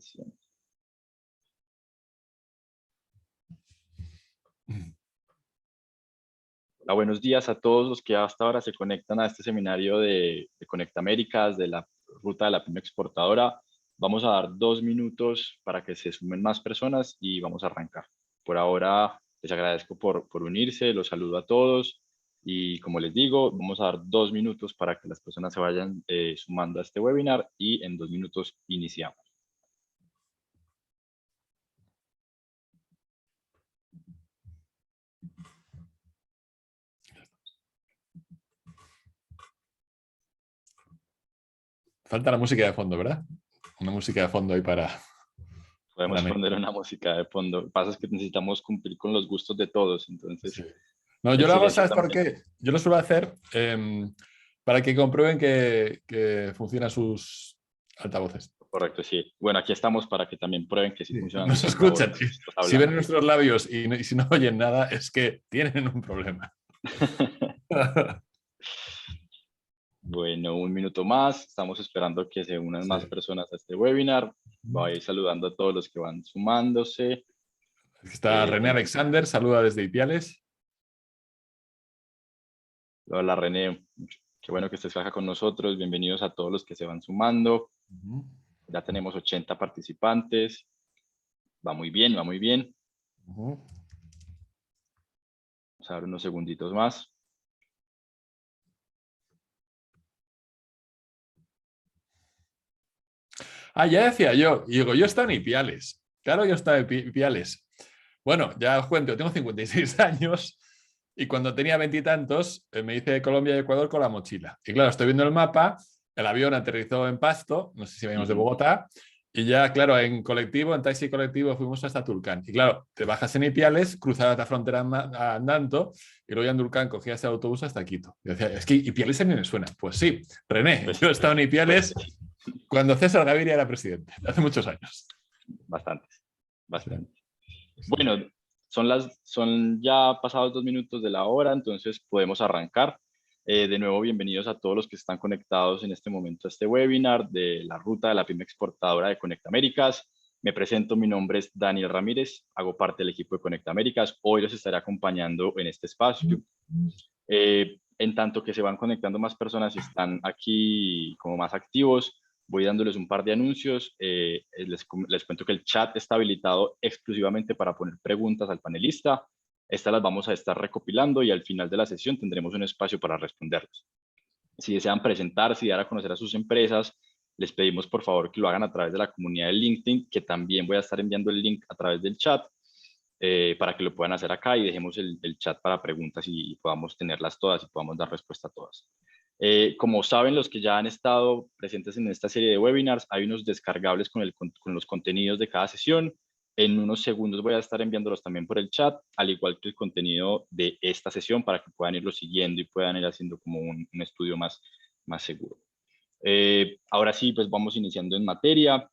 sesión. Hola, buenos días a todos los que hasta ahora se conectan a este seminario de Conecta Américas, de la ruta de la pyme exportadora. Vamos a dar 2 minutos para que se sumen más personas y vamos a arrancar. Por ahora les agradezco por unirse, los saludo a todos y como les digo, vamos a dar 2 minutos para que las personas se vayan sumando a este webinar y en 2 minutos iniciamos. Falta la música de fondo, ¿verdad? Una música de fondo ahí para... Podemos poner una música de fondo. Lo que pasa es que necesitamos cumplir con los gustos de todos, entonces... Sí. No, yo lo hago, ¿sabes por qué? Yo lo suelo hacer para que comprueben que funcionan sus altavoces. Correcto, sí. Bueno, aquí estamos para que también prueben que sí funcionan. Nos escuchan. Si ven nuestros labios y si no oyen nada, es que tienen un problema. Bueno, 1 minuto más. Estamos esperando que se unan más personas a este webinar. Voy a ir saludando a todos los que van sumándose. Está René Alexander, saluda desde Ipiales. Hola René, qué bueno que estés acá con nosotros. Bienvenidos a todos los que se van sumando. Ya tenemos 80 participantes. Va muy bien, va muy bien. Vamos a dar unos segunditos más. Ya decía yo, y digo, yo estaba en Ipiales. Claro, yo estaba en Ipiales. Bueno, ya os cuento, tengo 56 años y cuando tenía 20 y tantos me hice de Colombia y Ecuador con la mochila. Y claro, estoy viendo el mapa, el avión aterrizó en Pasto, no sé si venimos de Bogotá, y ya, claro, en colectivo, en taxi colectivo, fuimos hasta Tulcán. Y claro, te bajas en Ipiales, cruzabas la frontera andando, y luego ya en Tulcán cogías el autobús hasta Quito. Y decía, es que Ipiales a mí me suena. Pues sí, René, yo he estado en Ipiales cuando César Gaviria era presidente, hace muchos años. Bastantes. Bueno, son ya pasados 2 minutos de la hora, entonces podemos arrancar. De nuevo, bienvenidos a todos los que están conectados en este momento a este webinar de la ruta de la pyme exportadora de Conecta Américas. Me presento, mi nombre es Daniel Ramírez, hago parte del equipo de Conecta Américas. Hoy los estaré acompañando en este espacio. En tanto que se van conectando más personas y están aquí como más activos, voy dándoles un par de anuncios. Les cuento que el chat está habilitado exclusivamente para poner preguntas al panelista. Estas las vamos a estar recopilando y al final de la sesión tendremos un espacio para responderlas. Si desean presentarse y dar a conocer a sus empresas, les pedimos por favor que lo hagan a través de la comunidad de LinkedIn, que también voy a estar enviando el link a través del chat para que lo puedan hacer acá y dejemos el chat para preguntas y podamos tenerlas todas y podamos dar respuesta a todas. Como saben los que ya han estado presentes en esta serie de webinars, hay unos descargables con los contenidos de cada sesión. En unos segundos voy a estar enviándolos también por el chat, al igual que el contenido de esta sesión para que puedan irlo siguiendo y puedan ir haciendo como un estudio más seguro. Ahora sí, pues vamos iniciando en materia.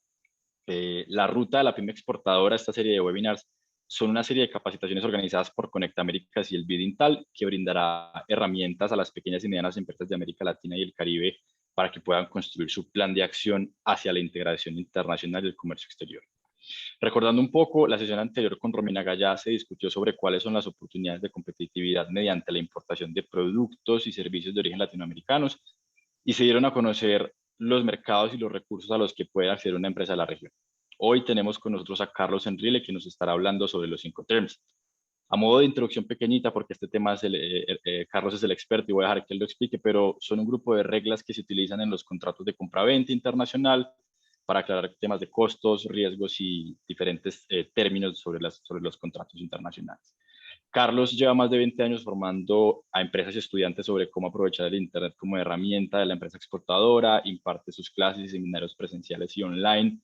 La ruta de la pyme exportadora, esta serie de webinars, son una serie de capacitaciones organizadas por Conecta Américas y el Bidintal, que brindará herramientas a las pequeñas y medianas empresas de América Latina y el Caribe para que puedan construir su plan de acción hacia la integración internacional y el comercio exterior. Recordando un poco, la sesión anterior con Romina Gallá se discutió sobre cuáles son las oportunidades de competitividad mediante la importación de productos y servicios de origen latinoamericanos y se dieron a conocer los mercados y los recursos a los que puede acceder una empresa de la región. Hoy tenemos con nosotros a Carlos Enrile, que nos estará hablando sobre los Incoterms. A modo de introducción pequeñita, porque este tema Carlos es el experto y voy a dejar que él lo explique, pero son un grupo de reglas que se utilizan en los contratos de compraventa internacional para aclarar temas de costos, riesgos y diferentes términos sobre los contratos internacionales. Carlos lleva más de 20 años formando a empresas y estudiantes sobre cómo aprovechar el Internet como herramienta de la empresa exportadora, imparte sus clases y seminarios presenciales y online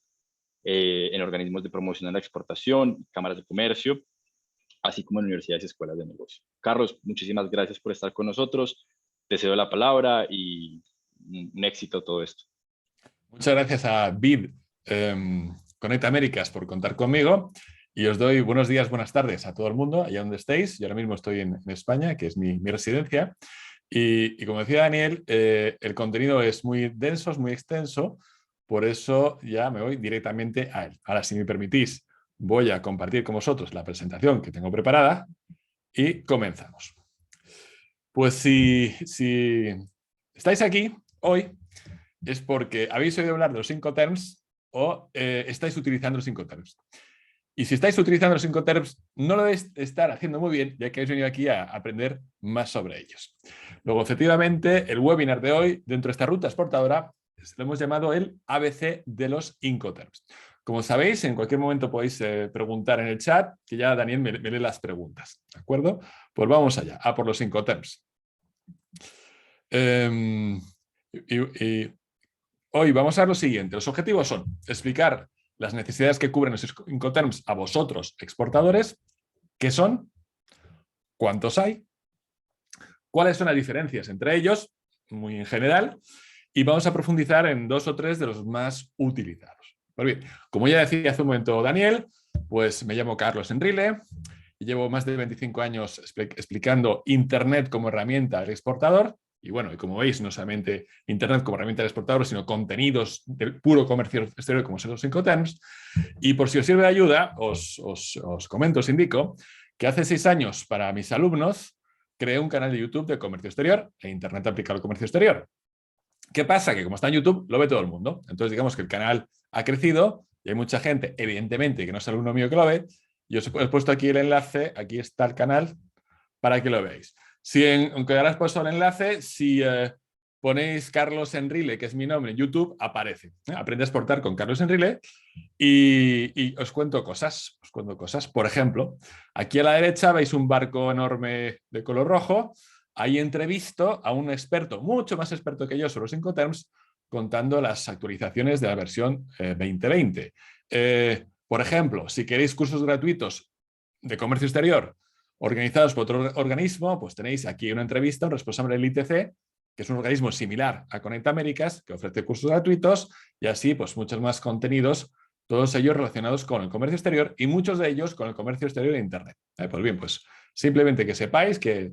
en organismos de promoción de la exportación, cámaras de comercio, así como en universidades y escuelas de negocio. Carlos, muchísimas gracias por estar con nosotros. Te cedo la palabra y un éxito todo esto. Muchas gracias a BID Conecta Américas por contar conmigo y os doy buenos días, buenas tardes a todo el mundo, allá donde estéis. Yo ahora mismo estoy en España, que es mi residencia. Y como decía Daniel, el contenido es muy denso, es muy extenso, por eso ya me voy directamente a él. Ahora, si me permitís, voy a compartir con vosotros la presentación que tengo preparada y comenzamos. Pues si estáis aquí hoy es porque habéis oído hablar de los Incoterms o estáis utilizando los Incoterms. Y si estáis utilizando los Incoterms, no lo debéis estar haciendo muy bien, ya que habéis venido aquí a aprender más sobre ellos. Luego, efectivamente, el webinar de hoy, dentro de esta ruta exportadora, lo hemos llamado el ABC de los Incoterms. Como sabéis, en cualquier momento podéis preguntar en el chat, que ya Daniel me lee las preguntas. ¿De acuerdo? Pues vamos allá, a por los Incoterms. Y hoy vamos a ver lo siguiente. Los objetivos son explicar las necesidades que cubren los Incoterms a vosotros, exportadores, qué son, cuántos hay, cuáles son las diferencias entre ellos, muy en general, y vamos a profundizar en 2 o 3 de los más utilizados. Pues bien, como ya decía hace un momento Daniel, pues me llamo Carlos Enrile y llevo más de 25 años explicando Internet como herramienta del exportador. Y bueno, y como veis, no solamente Internet como herramienta del exportador, sino contenidos del puro comercio exterior como son los Incoterms. Y por si os sirve de ayuda, os comento, os indico que hace 6 años para mis alumnos creé un canal de YouTube de comercio exterior e Internet aplicado al comercio exterior. ¿Qué pasa? Que como está en YouTube, lo ve todo el mundo. Entonces, digamos que el canal ha crecido y hay mucha gente, evidentemente, que no es alumno mío que lo ve. Y os he puesto aquí el enlace, aquí está el canal, para que lo veáis. Aunque ahora os he puesto el enlace, si ponéis Carlos Enrile, que es mi nombre, en YouTube, aparece. Aprende a exportar con Carlos Enrile y os cuento cosas. Por ejemplo, aquí a la derecha veis un barco enorme de color rojo. Ahí entrevisto a un experto, mucho más experto que yo sobre los Incoterms, contando las actualizaciones de la versión 2020. Por ejemplo, si queréis cursos gratuitos de comercio exterior organizados por otro organismo, pues tenéis aquí una entrevista a un responsable del ITC, que es un organismo similar a Conecta Américas, que ofrece cursos gratuitos y así pues muchos más contenidos, todos ellos relacionados con el comercio exterior y muchos de ellos con el comercio exterior de Internet. Pues bien, pues simplemente que sepáis que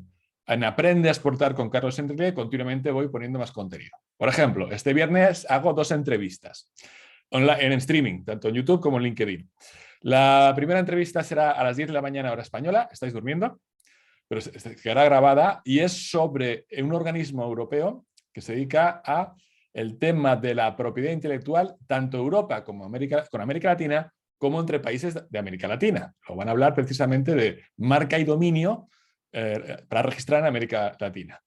en Aprende a exportar con Carlos Enrile continuamente voy poniendo más contenido. Por ejemplo, este viernes hago 2 entrevistas en streaming, tanto en YouTube como en LinkedIn. La primera entrevista será a las 10 de la mañana hora española, estáis durmiendo, pero quedará grabada y es sobre un organismo europeo que se dedica a el tema de la propiedad intelectual, tanto Europa como con América Latina, como entre países de América Latina. Lo van a hablar precisamente de marca y dominio para registrar en América Latina.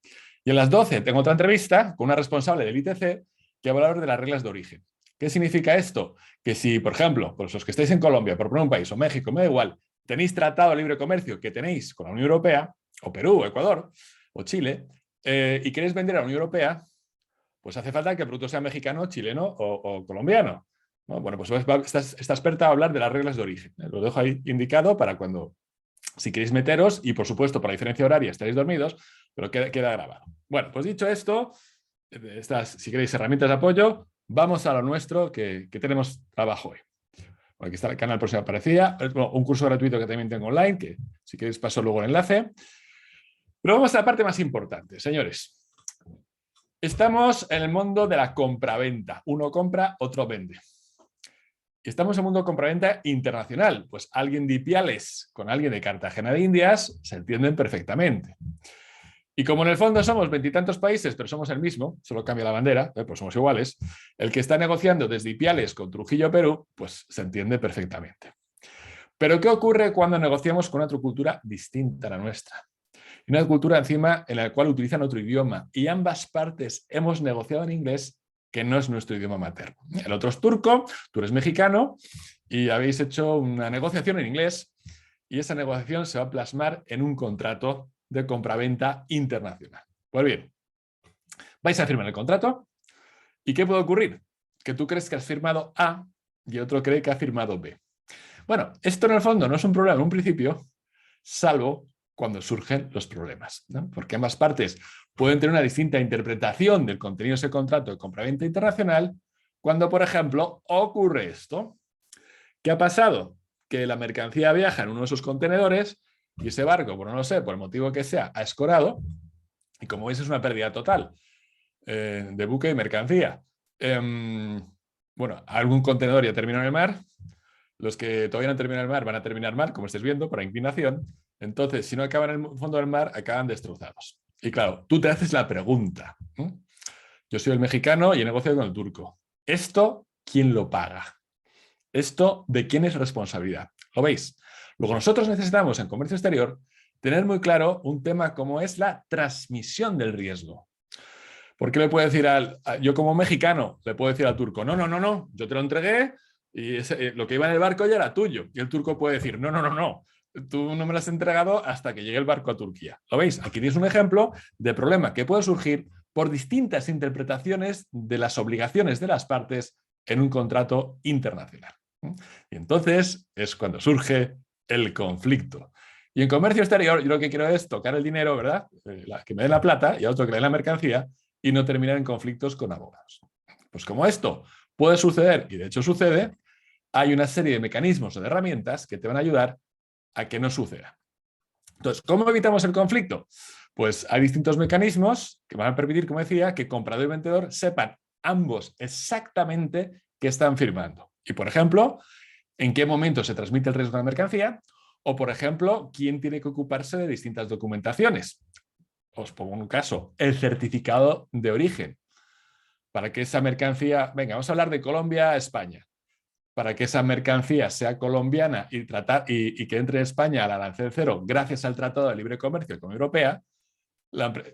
Y a las 12 tengo otra entrevista con una responsable del ITC que va a hablar de las reglas de origen. ¿Qué significa esto? Que si, por ejemplo, pues los que estáis en Colombia, por poner un país, o México, me da igual, tenéis tratado de libre comercio que tenéis con la Unión Europea, o Perú, o Ecuador, o Chile, y queréis vender a la Unión Europea, pues hace falta que el producto sea mexicano, chileno o colombiano, ¿no? Bueno, pues esta experta va a hablar de las reglas de origen. Lo dejo ahí indicado para cuando, si queréis meteros, y por supuesto, por la diferencia horaria estaréis dormidos, pero queda grabado. Bueno, pues dicho esto, si queréis herramientas de apoyo, vamos a lo nuestro que tenemos trabajo hoy. Aquí está el canal por si me aparecía. Un curso gratuito que también tengo online, que si queréis paso luego el enlace. Pero vamos a la parte más importante, señores. Estamos en el mundo de la compraventa. Uno compra, otro vende. Y estamos en el mundo de compraventa internacional. Pues alguien de Ipiales con alguien de Cartagena de Indias se entienden perfectamente. Y como en el fondo somos 20 y tantos países, pero somos el mismo, solo cambia la bandera, pues somos iguales, el que está negociando desde Ipiales con Trujillo, Perú, pues se entiende perfectamente. Pero ¿qué ocurre cuando negociamos con otra cultura distinta a la nuestra? Una cultura encima en la cual utilizan otro idioma y ambas partes hemos negociado en inglés, que no es nuestro idioma materno. El otro es turco, tú eres mexicano y habéis hecho una negociación en inglés y esa negociación se va a plasmar en un contrato de compraventa internacional. Pues bien, vais a firmar el contrato y ¿qué puede ocurrir? Que tú crees que has firmado A y otro cree que ha firmado B. Bueno, esto en el fondo no es un problema en un principio, salvo cuando surgen los problemas, ¿no? Porque ambas partes pueden tener una distinta interpretación del contenido de ese contrato de compraventa internacional cuando, por ejemplo, ocurre esto. ¿Qué ha pasado? Que la mercancía viaja en uno de esos contenedores y ese barco, por no lo sé, por el motivo que sea, ha escorado y como veis es una pérdida total de buque y mercancía. bueno, algún contenedor ya terminó en el mar. Los que todavía no terminan el mar van a terminar mal, como estáis viendo, por inclinación. Entonces, si no acaban en el fondo del mar, acaban destrozados. Y claro, tú te haces la pregunta. Yo soy el mexicano y he negociado con el turco. ¿Esto quién lo paga? ¿Esto de quién es responsabilidad? ¿Lo veis? Luego nosotros necesitamos en comercio exterior tener muy claro un tema como es la transmisión del riesgo. ¿Por qué le puedo decir yo como mexicano, le puedo decir al turco, no, no, no, no, yo te lo entregué y lo que iba en el barco ya era tuyo? Y el turco puede decir, no, no, no, no, tú no me lo has entregado hasta que llegue el barco a Turquía. ¿Lo veis? Aquí tienes un ejemplo de problema que puede surgir por distintas interpretaciones de las obligaciones de las partes en un contrato internacional. Y entonces es cuando surge el conflicto. Y en comercio exterior, yo lo que quiero es tocar el dinero, ¿verdad? Que me dé la plata y a otro que le dé la mercancía y no terminar en conflictos con abogados. Pues como esto puede suceder, y de hecho sucede, hay una serie de mecanismos o de herramientas que te van a ayudar a que no suceda. Entonces, ¿cómo evitamos el conflicto? Pues hay distintos mecanismos que van a permitir, como decía, que comprador y vendedor sepan ambos exactamente qué están firmando. Y, por ejemplo, en qué momento se transmite el riesgo de la mercancía, o, por ejemplo, quién tiene que ocuparse de distintas documentaciones. Os pongo un caso, el certificado de origen. Para que esa mercancía, venga, vamos a hablar de Colombia a España. Para que esa mercancía sea colombiana y que entre en España al arancel cero gracias al Tratado de Libre Comercio con la Unión Europea,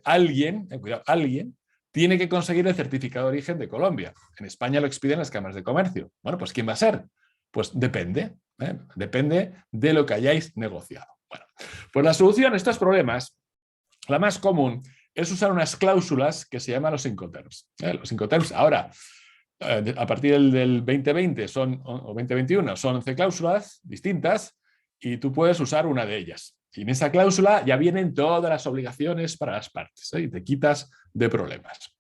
alguien tiene que conseguir el certificado de origen de Colombia. En España lo expiden las cámaras de comercio. Bueno, pues ¿quién va a ser? Pues depende. Depende de lo que hayáis negociado. Bueno, pues la solución a estos problemas, la más común, es usar unas cláusulas que se llaman los Incoterms. Los Incoterms ahora, a partir del 2020 o 2021 son 11 cláusulas distintas y tú puedes usar una de ellas. Y en esa cláusula ya vienen todas las obligaciones para las partes y te quitas de problemas.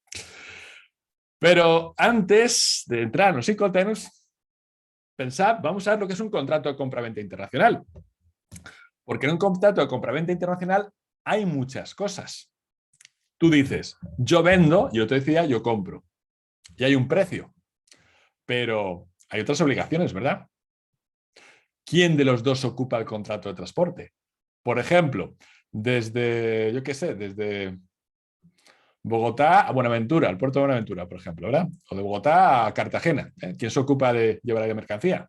Pero antes de entrar en los Incoterms, pensad, vamos a ver lo que es un contrato de compraventa internacional. Porque en un contrato de compraventa internacional hay muchas cosas. Tú dices, yo vendo, yo te decía, yo compro. Y hay un precio. Pero hay otras obligaciones, ¿verdad? ¿Quién de los dos ocupa el contrato de transporte? Por ejemplo, desde, yo qué sé, desde Bogotá a Buenaventura, al puerto de Buenaventura, por ejemplo, ¿verdad? O de Bogotá a Cartagena. ¿Quién se ocupa de llevar la mercancía?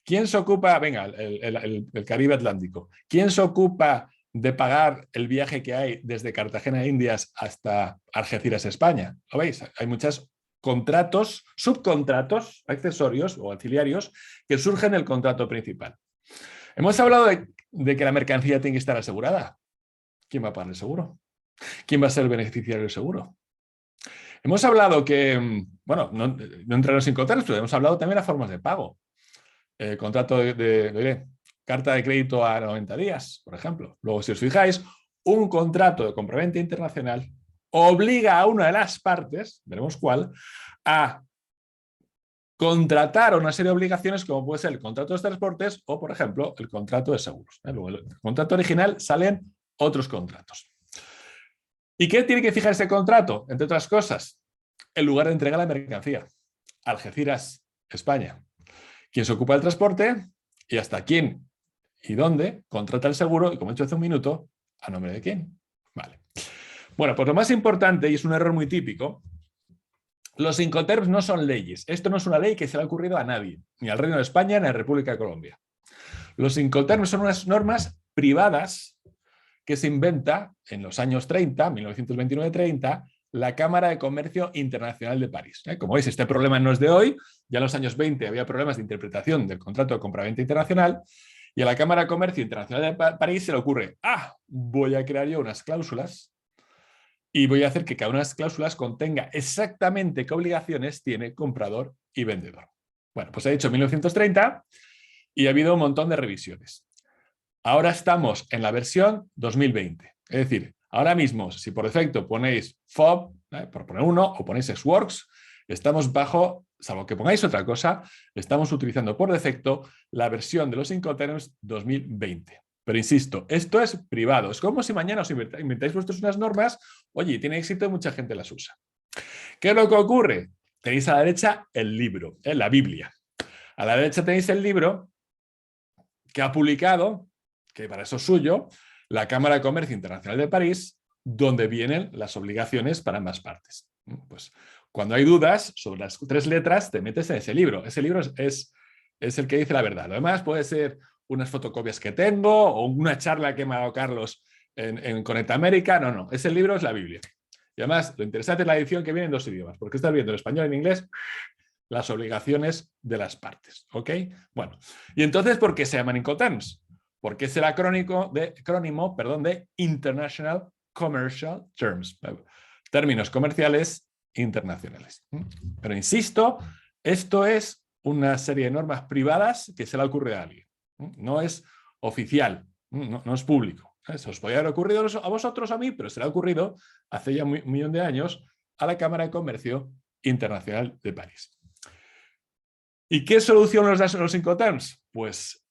¿Quién se ocupa, venga, el Caribe Atlántico? ¿Quién se ocupa de pagar el viaje que hay desde Cartagena, Indias, hasta Algeciras, España? ¿Lo veis? Hay muchos contratos, subcontratos, accesorios o auxiliarios que surgen del contrato principal. Hemos hablado de que la mercancía tiene que estar asegurada. ¿Quién va a pagar el seguro? ¿Quién va a ser el beneficiario del seguro? Hemos hablado que, bueno, no entraremos en contratos, pero hemos hablado también de formas de pago. Contrato de carta de crédito a 90 días, por ejemplo. Luego, si os fijáis, un contrato de compraventa internacional obliga a una de las partes, veremos cuál, a contratar una serie de obligaciones como puede ser el contrato de transportes o, por ejemplo, el contrato de seguros. Luego, el contrato original salen otros contratos. ¿Y qué tiene que fijar ese contrato? Entre otras cosas, el lugar de entrega de la mercancía. Algeciras, España. ¿Quién se ocupa del transporte? Y hasta quién y dónde contrata el seguro, y como he dicho hace un minuto, ¿a nombre de quién? Vale. Bueno, pues lo más importante, y es un error muy típico, los Incoterms no son leyes. Esto no es una ley que se le ha ocurrido a nadie, ni al Reino de España, ni a la República de Colombia. Los Incoterms son unas normas privadas que se inventa en los años 30, 1929-30, la Cámara de Comercio Internacional de París. Como veis, este problema no es de hoy. Ya en los años 20 había problemas de interpretación del contrato de compraventa internacional y a la Cámara de Comercio Internacional de París se le ocurre, voy a crear yo unas cláusulas y voy a hacer que cada una de las cláusulas contenga exactamente qué obligaciones tiene comprador y vendedor. Bueno, pues ha dicho 1930 y ha habido un montón de revisiones. Ahora estamos en la versión 2020. Es decir, ahora mismo, si por defecto ponéis FOB, por poner uno, o ponéis SWORKS, estamos bajo, salvo que pongáis otra cosa, estamos utilizando por defecto la versión de los Incoterms 2020. Pero insisto, esto es privado. Es como si mañana os inventáis vosotros unas normas, oye, tiene éxito y mucha gente las usa. ¿Qué es lo que ocurre? tenéis a la derecha el libro, la Biblia. A la derecha tenéis el libro que ha publicado, que para eso es suyo, la Cámara de Comercio Internacional de París, donde vienen las obligaciones para ambas partes. Pues cuando hay dudas sobre las 3 letras, te metes en ese libro. Ese libro es el que dice la verdad. Lo demás puede ser unas fotocopias que tengo o una charla que me ha dado Carlos en Conecta América. No. Ese libro es la Biblia. Y además, lo interesante es la edición que viene en 2 idiomas, porque estás viendo en español y en inglés las obligaciones de las partes. ¿Ok? Bueno, y entonces, ¿por qué se llaman Incoterms? Porque es el acrónimo de International Commercial Terms. Términos comerciales internacionales. Pero insisto, esto es una serie de normas privadas que se le ocurre a alguien. No es oficial, no es público. Eso os podría haber ocurrido a vosotros, a mí, pero se le ha ocurrido hace ya un millón de años a la Cámara de Comercio Internacional de París. ¿Y qué solución nos dan los Incoterms? Pues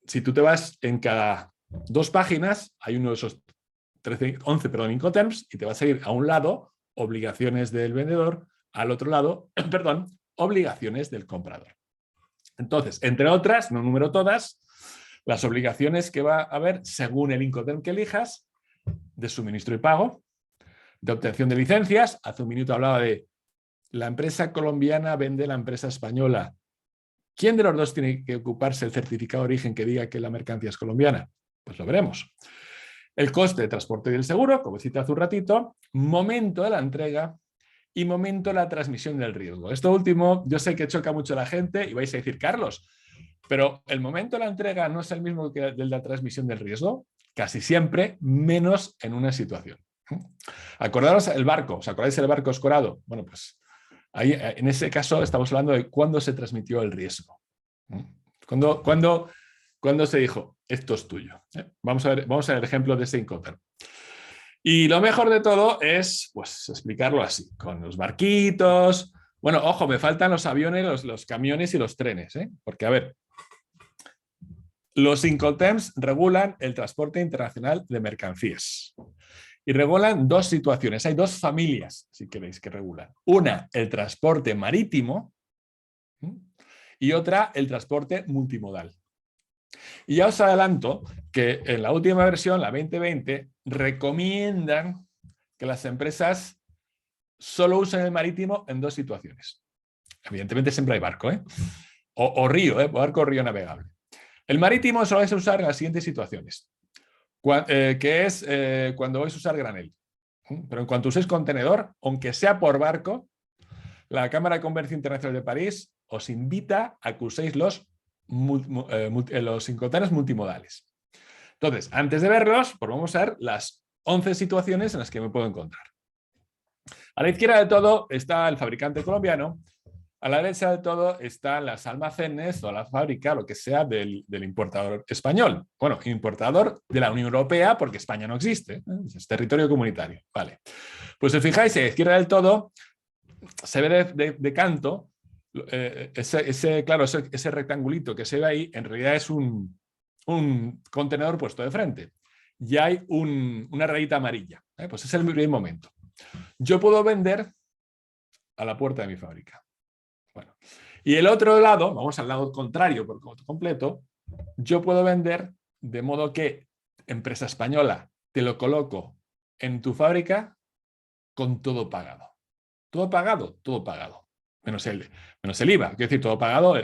si tú te vas en cada 2 páginas, hay uno de esos 11 Incoterms y te vas a ir a un lado, obligaciones del vendedor, al otro lado, obligaciones del comprador. Entonces, entre otras, no número todas, las obligaciones que va a haber según el Incoterm que elijas, de suministro y pago, de obtención de licencias. Hace un minuto hablaba de la empresa colombiana vende a la empresa española. ¿Quién de los dos tiene que ocuparse el certificado de origen que diga que la mercancía es colombiana? Pues lo veremos. El coste de transporte y del seguro, como cité hace un ratito, momento de la entrega y momento de la transmisión del riesgo. Esto último yo sé que choca mucho a la gente y vais a decir, Carlos, pero el momento de la entrega no es el mismo que el de la transmisión del riesgo. Casi siempre, menos en una situación. Acordaros el barco, ¿os acordáis del barco escorado? Bueno, pues ahí, en ese caso estamos hablando de cuándo se transmitió el riesgo. ¿Cuándo se dijo, esto es tuyo? Vamos a ver el ejemplo de ese Incoterm. Y lo mejor de todo es pues, explicarlo así, con los barquitos. Bueno, ojo, me faltan los aviones, los camiones y los trenes, porque a ver, los Incoterms regulan el transporte internacional de mercancías. Y regulan 2 situaciones. Hay 2 familias, si queréis, que regulan. Una, el transporte marítimo y otra, el transporte multimodal. Y ya os adelanto que en la última versión, la 2020, recomiendan que las empresas solo usen el marítimo en 2 situaciones. Evidentemente siempre hay barco, o río, barco o río navegable. El marítimo solo vais a usar en las siguientes situaciones. Que es cuando vais a usar granel. Pero en cuanto uséis contenedor, aunque sea por barco, la Cámara de Comercio Internacional de París os invita a que uséis los Incoterms multimodales. Entonces, antes de verlos, pues vamos a ver las 11 situaciones en las que me puedo encontrar. A la izquierda de todo está el fabricante colombiano. A la derecha de todo están las almacenes o la fábrica, lo que sea, del importador español. Bueno, importador de la Unión Europea, porque España no existe, es territorio comunitario. Vale. Pues si fijáis, a la izquierda del todo se ve de canto ese rectangulito que se ve ahí, en realidad es un contenedor puesto de frente. Y hay una rayita amarilla. Pues es el primer momento. Yo puedo vender a la puerta de mi fábrica. Bueno, y el otro lado, vamos al lado contrario por completo, yo puedo vender de modo que, empresa española, te lo coloco en tu fábrica con todo pagado. Todo pagado, todo pagado. Menos el IVA, quiero decir, todo pagado,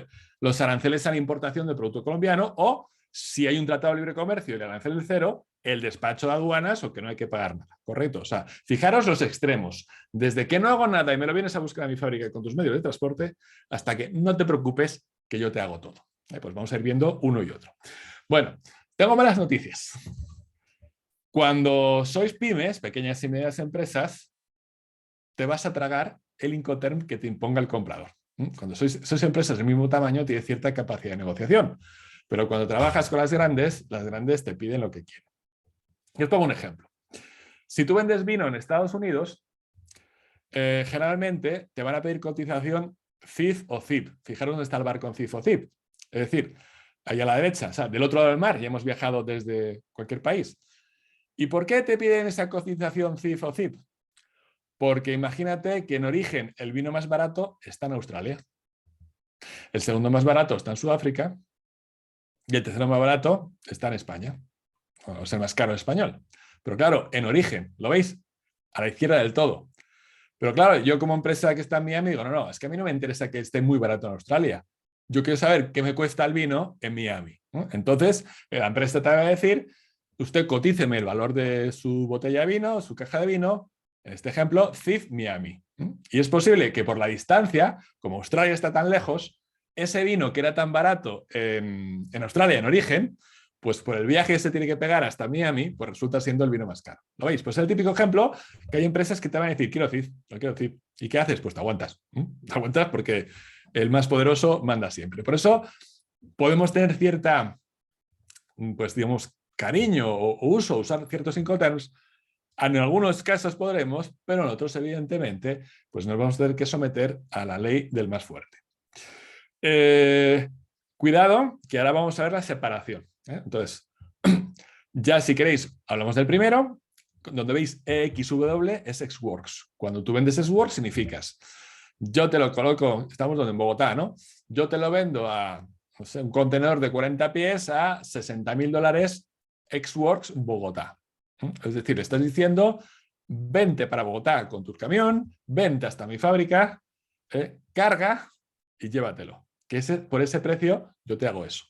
los aranceles a la importación del producto colombiano o, si hay un tratado de libre comercio y el arancel es 0, el despacho de aduanas o que no hay que pagar nada, ¿correcto? O sea, fijaros los extremos, desde que no hago nada y me lo vienes a buscar a mi fábrica con tus medios de transporte, hasta que no te preocupes que yo te hago todo. Pues vamos a ir viendo uno y otro. Bueno, tengo malas noticias. Cuando sois pymes, pequeñas y medianas empresas, te vas a tragar el Incoterm que te imponga el comprador. Cuando sois empresas del mismo tamaño, tienes cierta capacidad de negociación, pero cuando trabajas con las grandes te piden lo que quieren. Y os pongo un ejemplo. Si tú vendes vino en Estados Unidos, generalmente te van a pedir cotización CIF o CIP. Fijaros dónde está el bar con CIF o CIP. Es decir, ahí a la derecha, o sea, del otro lado del mar, ya hemos viajado desde cualquier país. ¿Y por qué te piden esa cotización CIF o CIP? Porque imagínate que en origen el vino más barato está en Australia, el segundo más barato está en Sudáfrica y el tercero más barato está en España. O sea, el más caro en español. Pero claro, en origen, ¿lo veis? A la izquierda del todo. Pero claro, yo como empresa que está en Miami digo, no, es que a mí no me interesa que esté muy barato en Australia. Yo quiero saber qué me cuesta el vino en Miami, ¿no? Entonces, la empresa te va a decir, usted cotíceme el valor de su botella de vino, su caja de vino, en este ejemplo, CIF Miami. Y es posible que por la distancia, como Australia está tan lejos, ese vino que era tan barato en Australia en origen, pues por el viaje que se tiene que pegar hasta Miami, pues resulta siendo el vino más caro. ¿Lo veis? Pues es el típico ejemplo que hay empresas que te van a decir, quiero CIF, no quiero CIF. ¿Y qué haces? Pues te aguantas. Te aguantas porque el más poderoso manda siempre. Por eso podemos tener cierta, pues digamos, cariño o uso, usar ciertos Incoterms. En algunos casos podremos, pero en otros, evidentemente, pues nos vamos a tener que someter a la ley del más fuerte. Cuidado, que ahora vamos a ver la separación. Entonces, ya si queréis, hablamos del primero, donde veis EXW es Xworks. Cuando tú vendes Xworks, significas, yo te lo coloco, estamos donde en Bogotá, ¿no? Yo te lo vendo a, no sé, un contenedor de 40 pies a $60.000 Xworks Bogotá. Es decir, estás diciendo, vente para Bogotá con tu camión, vente hasta mi fábrica, carga y llévatelo. Que por ese precio yo te hago eso.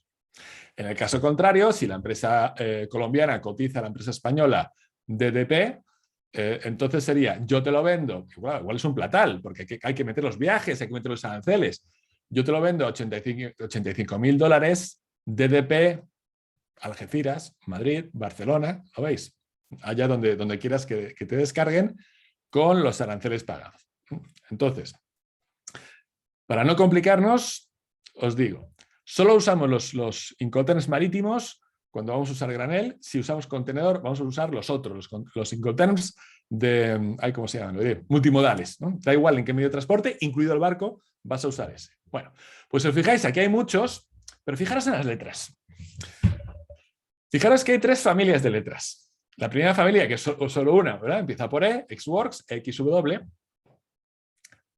En el caso contrario, si la empresa colombiana cotiza a la empresa española DDP, entonces sería, yo te lo vendo, igual es un platal, porque hay que meter los viajes, hay que meter los aranceles. Yo te lo vendo a $85.000 DDP, Algeciras, Madrid, Barcelona, ¿lo veis? Allá donde quieras que te descarguen con los aranceles pagados. Entonces, para no complicarnos, os digo, solo usamos los Incoterms marítimos cuando vamos a usar granel. Si usamos contenedor, vamos a usar los otros, los Incoterms de, ¿cómo se llaman? Multimodales, ¿no? Da igual en qué medio de transporte, incluido el barco, vas a usar ese. Bueno, pues si os fijáis, aquí hay muchos, pero fijaros en las letras. Fijaros que hay 3 familias de letras. La primera familia, que es solo una, ¿verdad? Empieza por E, Xworks, XW.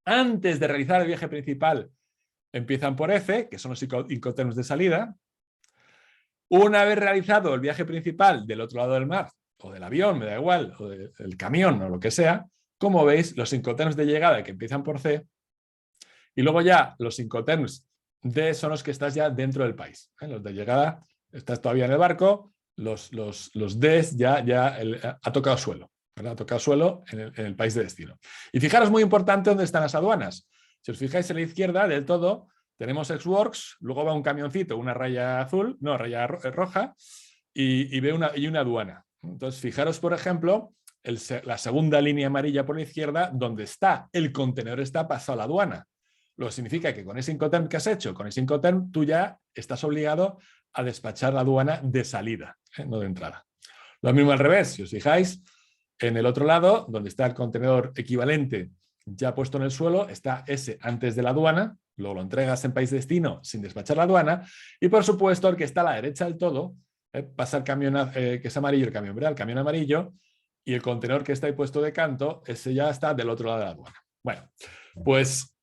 Antes de realizar el viaje principal, empiezan por F, que son los Incoterms de salida. Una vez realizado el viaje principal del otro lado del mar, o del avión, me da igual, o del camión, o lo que sea, como veis, los Incoterms de llegada que empiezan por C, y luego ya los Incoterms D son los que estás ya dentro del país. Los de llegada, estás todavía en el barco, los Ds ya ha tocado suelo, ¿verdad? Ha tocado suelo en el país de destino. Y fijaros, muy importante, dónde están las aduanas. Si os fijáis en la izquierda del todo, tenemos Xworks, luego va un camioncito, una raya azul, no, raya roja, y una aduana. Entonces, fijaros, por ejemplo, la segunda línea amarilla por la izquierda, donde está el contenedor, está pasado a la aduana. Lo que significa que con ese Incoterm que has hecho, con ese Incoterm, tú ya estás obligado a despachar la aduana de salida, no de entrada. Lo mismo al revés, si os fijáis, en el otro lado, donde está el contenedor equivalente ya puesto en el suelo, está ese antes de la aduana, luego lo entregas en país de destino sin despachar la aduana, y por supuesto el que está a la derecha del todo, pasa el camión que es amarillo, el camión, ¿verdad? El camión amarillo, y el contenedor que está ahí puesto de canto, ese ya está del otro lado de la aduana. Bueno, pues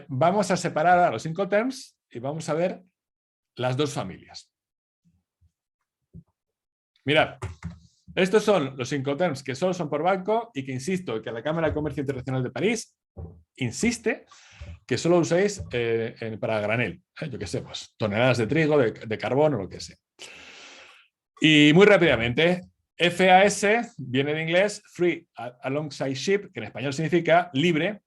vamos a separar a los Incoterms y vamos a ver las 2 familias. Mirad, estos son los Incoterms que solo son por banco y que insisto que la Cámara de Comercio Internacional de París insiste que solo uséis para granel. Yo qué sé, pues toneladas de trigo, de carbón o lo que sea. Y muy rápidamente, FAS viene de inglés Free Alongside Ship, que en español significa libre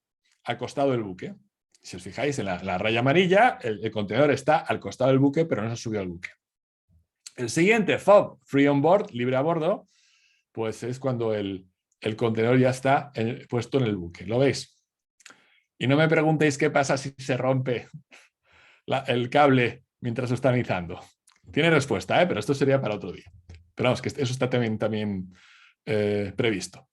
al costado del buque. Si os fijáis en la raya amarilla, el contenedor está al costado del buque, pero no se ha subido al buque. El siguiente, FOB, Free on Board, libre a bordo, pues es cuando el contenedor ya está puesto en el buque. ¿Lo veis? Y no me preguntéis qué pasa si se rompe el cable mientras lo están izando. Tiene respuesta, pero esto sería para otro día. Pero vamos, que eso está también previsto.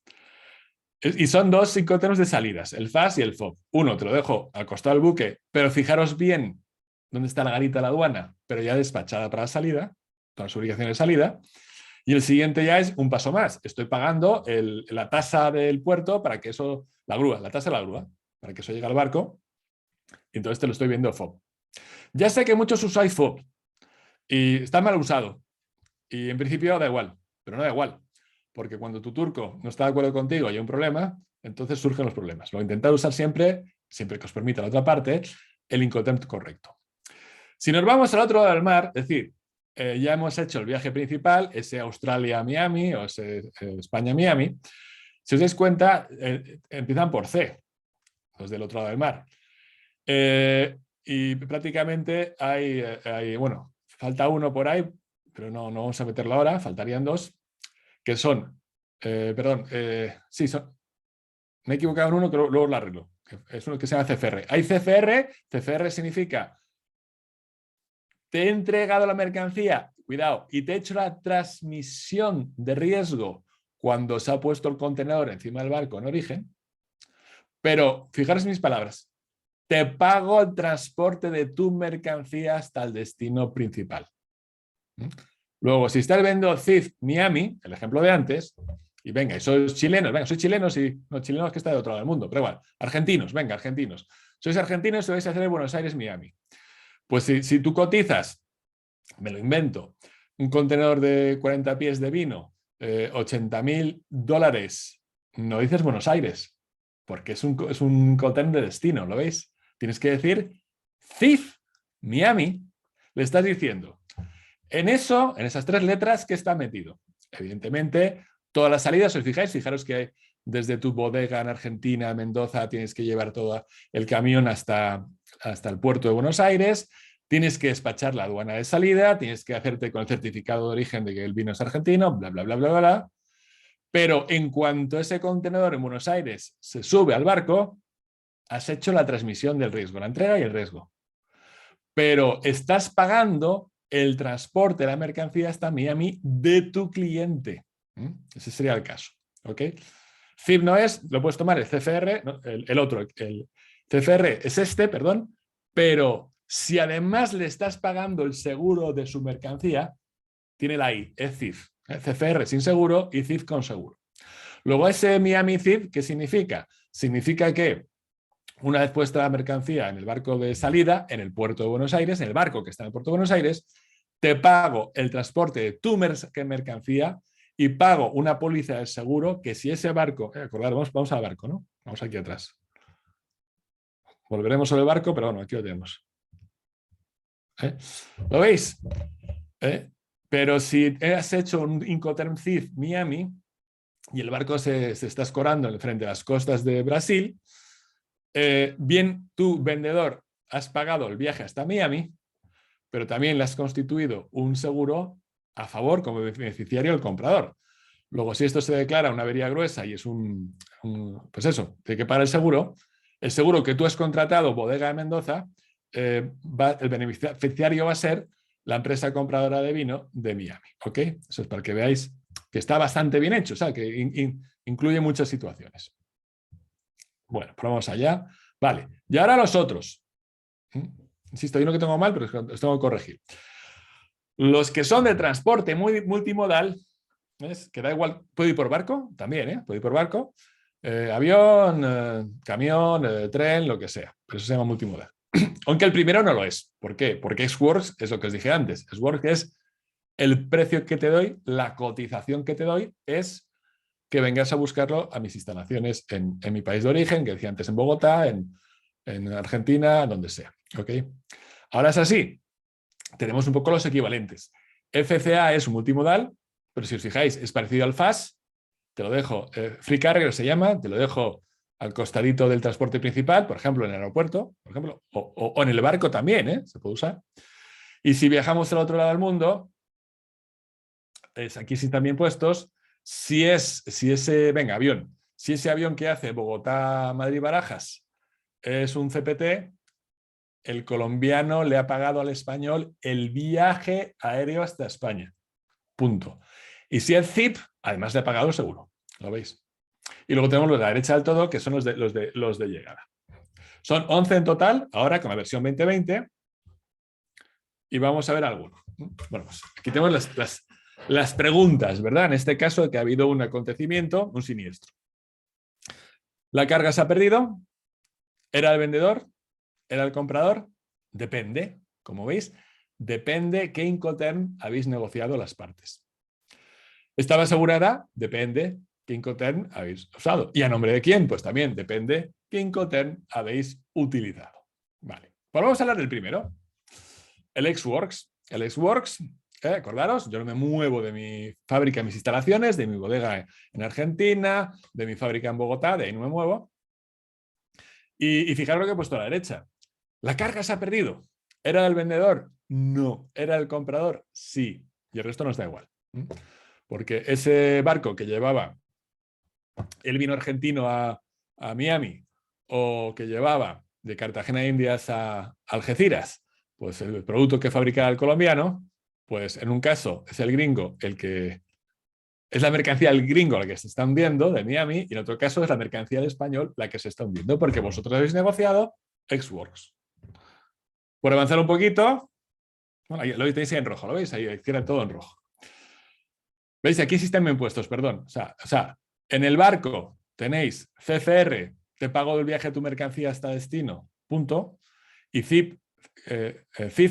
Y son 2 Incoterms de salidas, el FAS y el FOB. Uno te lo dejo al costado del buque, pero fijaros bien dónde está la garita de la aduana, pero ya despachada para la salida, para su obligación de salida. Y el siguiente ya es un paso más. Estoy pagando la tasa del puerto para que eso, la tasa de la grúa, para que eso llegue al barco. Y entonces te lo estoy viendo FOB. Ya sé que muchos usáis FOB y está mal usado. Y en principio da igual, pero no da igual. Porque cuando tu turco no está de acuerdo contigo y hay un problema, entonces surgen los problemas. Lo intentar usar siempre que os permita la otra parte, el Incoterm correcto. Si nos vamos al otro lado del mar, es decir, ya hemos hecho el viaje principal, ese Australia-Miami o ese España-Miami. Si os dais cuenta, empiezan por C, los del otro lado del mar. Y prácticamente bueno, falta uno por ahí, pero no vamos a meterlo ahora, faltarían dos, que son, sí, me he equivocado en uno, que luego lo arreglo. Es uno que se llama CFR. Hay CFR, CFR significa te he entregado la mercancía, cuidado, y te he hecho la transmisión de riesgo cuando se ha puesto el contenedor encima del barco en origen, pero fijaros en mis palabras, te pago el transporte de tu mercancía hasta el destino principal. Luego, si estás viendo CIF Miami, el ejemplo de antes, y venga, y sois chilenos, venga, sois chilenos y no chilenos que está de otro lado del mundo, pero igual, argentinos, venga, argentinos. Sois argentinos y vais a hacer Buenos Aires Miami. Pues si tú cotizas, me lo invento, un contenedor de 40 pies de vino, $80.000, no dices Buenos Aires, porque es un contenedor de destino, ¿lo veis? Tienes que decir CIF Miami. Le estás diciendo, en esas tres letras, ¿qué está metido? Evidentemente, todas las salidas, si os fijáis, fijaros que desde tu bodega en Argentina, Mendoza, tienes que llevar todo el camión hasta el puerto de Buenos Aires, tienes que despachar la aduana de salida, tienes que hacerte con el certificado de origen de que el vino es argentino, bla, bla, bla, bla, bla, bla. Pero en cuanto ese contenedor en Buenos Aires se sube al barco, has hecho la transmisión del riesgo, la entrega y el riesgo. Pero estás pagando el transporte de la mercancía hasta Miami de tu cliente. Ese sería el caso. ¿Ok? CIF no es, lo puedes tomar el CFR, ¿no? el otro, el CFR es perdón, pero si además le estás pagando el seguro de su mercancía, tiene la I, es CIF. CFR sin seguro y CIF con seguro. Luego ese Miami CIF, ¿qué significa? Significa que una vez puesta la mercancía en el barco de salida, en el puerto de Buenos Aires, en el barco que está en el puerto de Buenos Aires, te pago el transporte de tu mercancía y pago una póliza de seguro que si ese barco, vamos al barco, ¿no? Vamos aquí atrás. Volveremos sobre el barco, pero bueno, aquí lo tenemos. ¿Lo veis? Pero si has hecho un Incoterm CIF Miami y el barco se está escorando frente a las costas de Brasil, bien tú, vendedor, has pagado el viaje hasta Miami, pero también le has constituido un seguro a favor como beneficiario del comprador. Luego, si esto se declara una avería gruesa y es pues eso, tiene que pagar el seguro que tú has contratado, Bodega de Mendoza, el beneficiario va a ser la empresa compradora de vino de Miami. ¿Ok? Eso es para que veáis que está bastante bien hecho, o sea, que incluye muchas situaciones. Bueno, pues vamos allá. Vale, y ahora los otros. Insisto, hay uno que tengo mal, pero los tengo que corregir. Los que son de transporte muy multimodal, ¿ves? Que da igual, puede ir por barco, también, puede ir por barco, avión, camión, tren, lo que sea, pero eso se llama multimodal. Aunque el primero no lo es. ¿Por qué? Porque ex-works es lo que os dije antes. Ex-works es el precio que te doy, la cotización que te doy es que vengas a buscarlo a mis instalaciones en mi país de origen, que decía antes en Bogotá, en Argentina, donde sea. ¿Okay? Ahora es así. Tenemos un poco los equivalentes. FCA es un multimodal, pero si os fijáis es parecido al FAS. Te lo dejo, Free Carrier se llama, te lo dejo al costadito del transporte principal, por ejemplo en el aeropuerto, por ejemplo, o en el barco también, se puede usar. Y si viajamos al otro lado del mundo, aquí sí también puestos, si ese avión que hace Bogotá-Madrid-Barajas es un CPT, el colombiano le ha pagado al español el viaje aéreo hasta España. Punto. Y si es ZIP, además le ha pagado el seguro. ¿Lo veis? Y luego tenemos los de la derecha del todo, que son los de llegada. Son 11 en total, ahora con la versión 2020. Y vamos a ver algunos. Bueno, pues aquí tenemos las preguntas, ¿verdad? En este caso, que ha habido un acontecimiento, un siniestro. ¿La carga se ha perdido? ¿Era el vendedor? ¿Era el comprador? Depende, como veis, depende qué Incoterm habéis negociado las partes. ¿Estaba asegurada? Depende qué Incoterm habéis usado. ¿Y a nombre de quién? Pues también depende qué Incoterm habéis utilizado. Vale, pues vamos a hablar del primero. El ex-works. El ex-works, acordaros, yo no me muevo de mi fábrica, mis instalaciones, de mi bodega en Argentina, de mi fábrica en Bogotá, de ahí no me muevo. Y fijaros lo que he puesto a la derecha. ¿La carga se ha perdido? ¿Era del vendedor? No. ¿Era del comprador? Sí. Y el resto nos da igual. Porque ese barco que llevaba el vino argentino a Miami o que llevaba de Cartagena de Indias a Algeciras, pues el producto que fabricaba el colombiano, pues en un caso es el gringo el que es la mercancía del gringo la que se está hundiendo de Miami y en otro caso es la mercancía del español la que se está hundiendo porque vosotros habéis negociado ex-works. Por avanzar un poquito, bueno, ahí, lo tenéis ahí en rojo, ¿lo veis? Ahí queda todo en rojo. ¿Veis? Aquí sistema de impuestos, perdón. O sea, en el barco tenéis CCR, te pago el viaje de tu mercancía hasta destino, punto. Y CIF,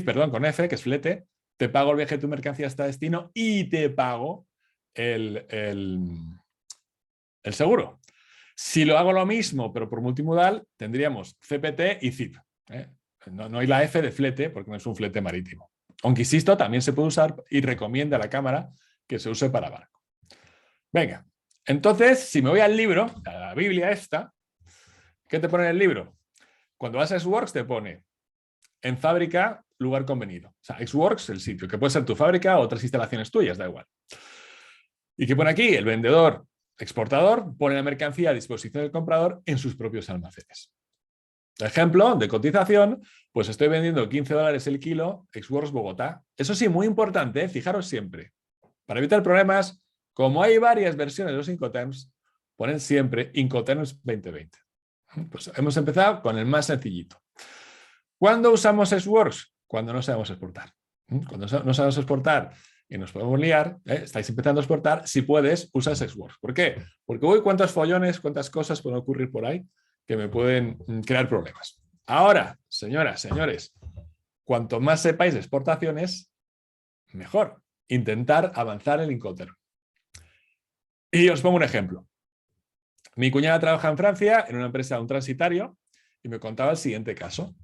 perdón, con F, que es flete, te pago el viaje de tu mercancía hasta destino y te pago el seguro. Si lo hago lo mismo, pero por multimodal, tendríamos CPT y CIP. No hay la F de flete porque no es un flete marítimo. Aunque insisto, también se puede usar y recomienda a la Cámara que se use para barco. Venga, entonces, si me voy al libro, a la Biblia esta, ¿qué te pone en el libro? Cuando vas a Xworks te pone en fábrica, lugar convenido. O sea, Xworks, el sitio, que puede ser tu fábrica o otras instalaciones tuyas, da igual. ¿Y qué pone aquí? El vendedor exportador pone la mercancía a disposición del comprador en sus propios almacenes. Ejemplo de cotización, pues estoy vendiendo $15 el kilo, Xworks Bogotá. Eso sí, muy importante, fijaros siempre. Para evitar problemas, como hay varias versiones de los Incoterms, ponen siempre Incoterms 2020. Pues hemos empezado con el más sencillito. ¿Cuándo usamos Xworks? Cuando no sabemos exportar. Cuando no sabemos exportar y nos podemos liar, estáis empezando a exportar, si puedes, usas Xworks. ¿Por qué? Porque uy, cuántos follones, cuántas cosas pueden ocurrir por ahí que me pueden crear problemas. Ahora, señoras, señores, cuanto más sepáis de exportaciones, mejor. Intentar avanzar el Incoterm. Y os pongo un ejemplo. Mi cuñada trabaja en Francia en una empresa, un transitario, y me contaba el siguiente caso.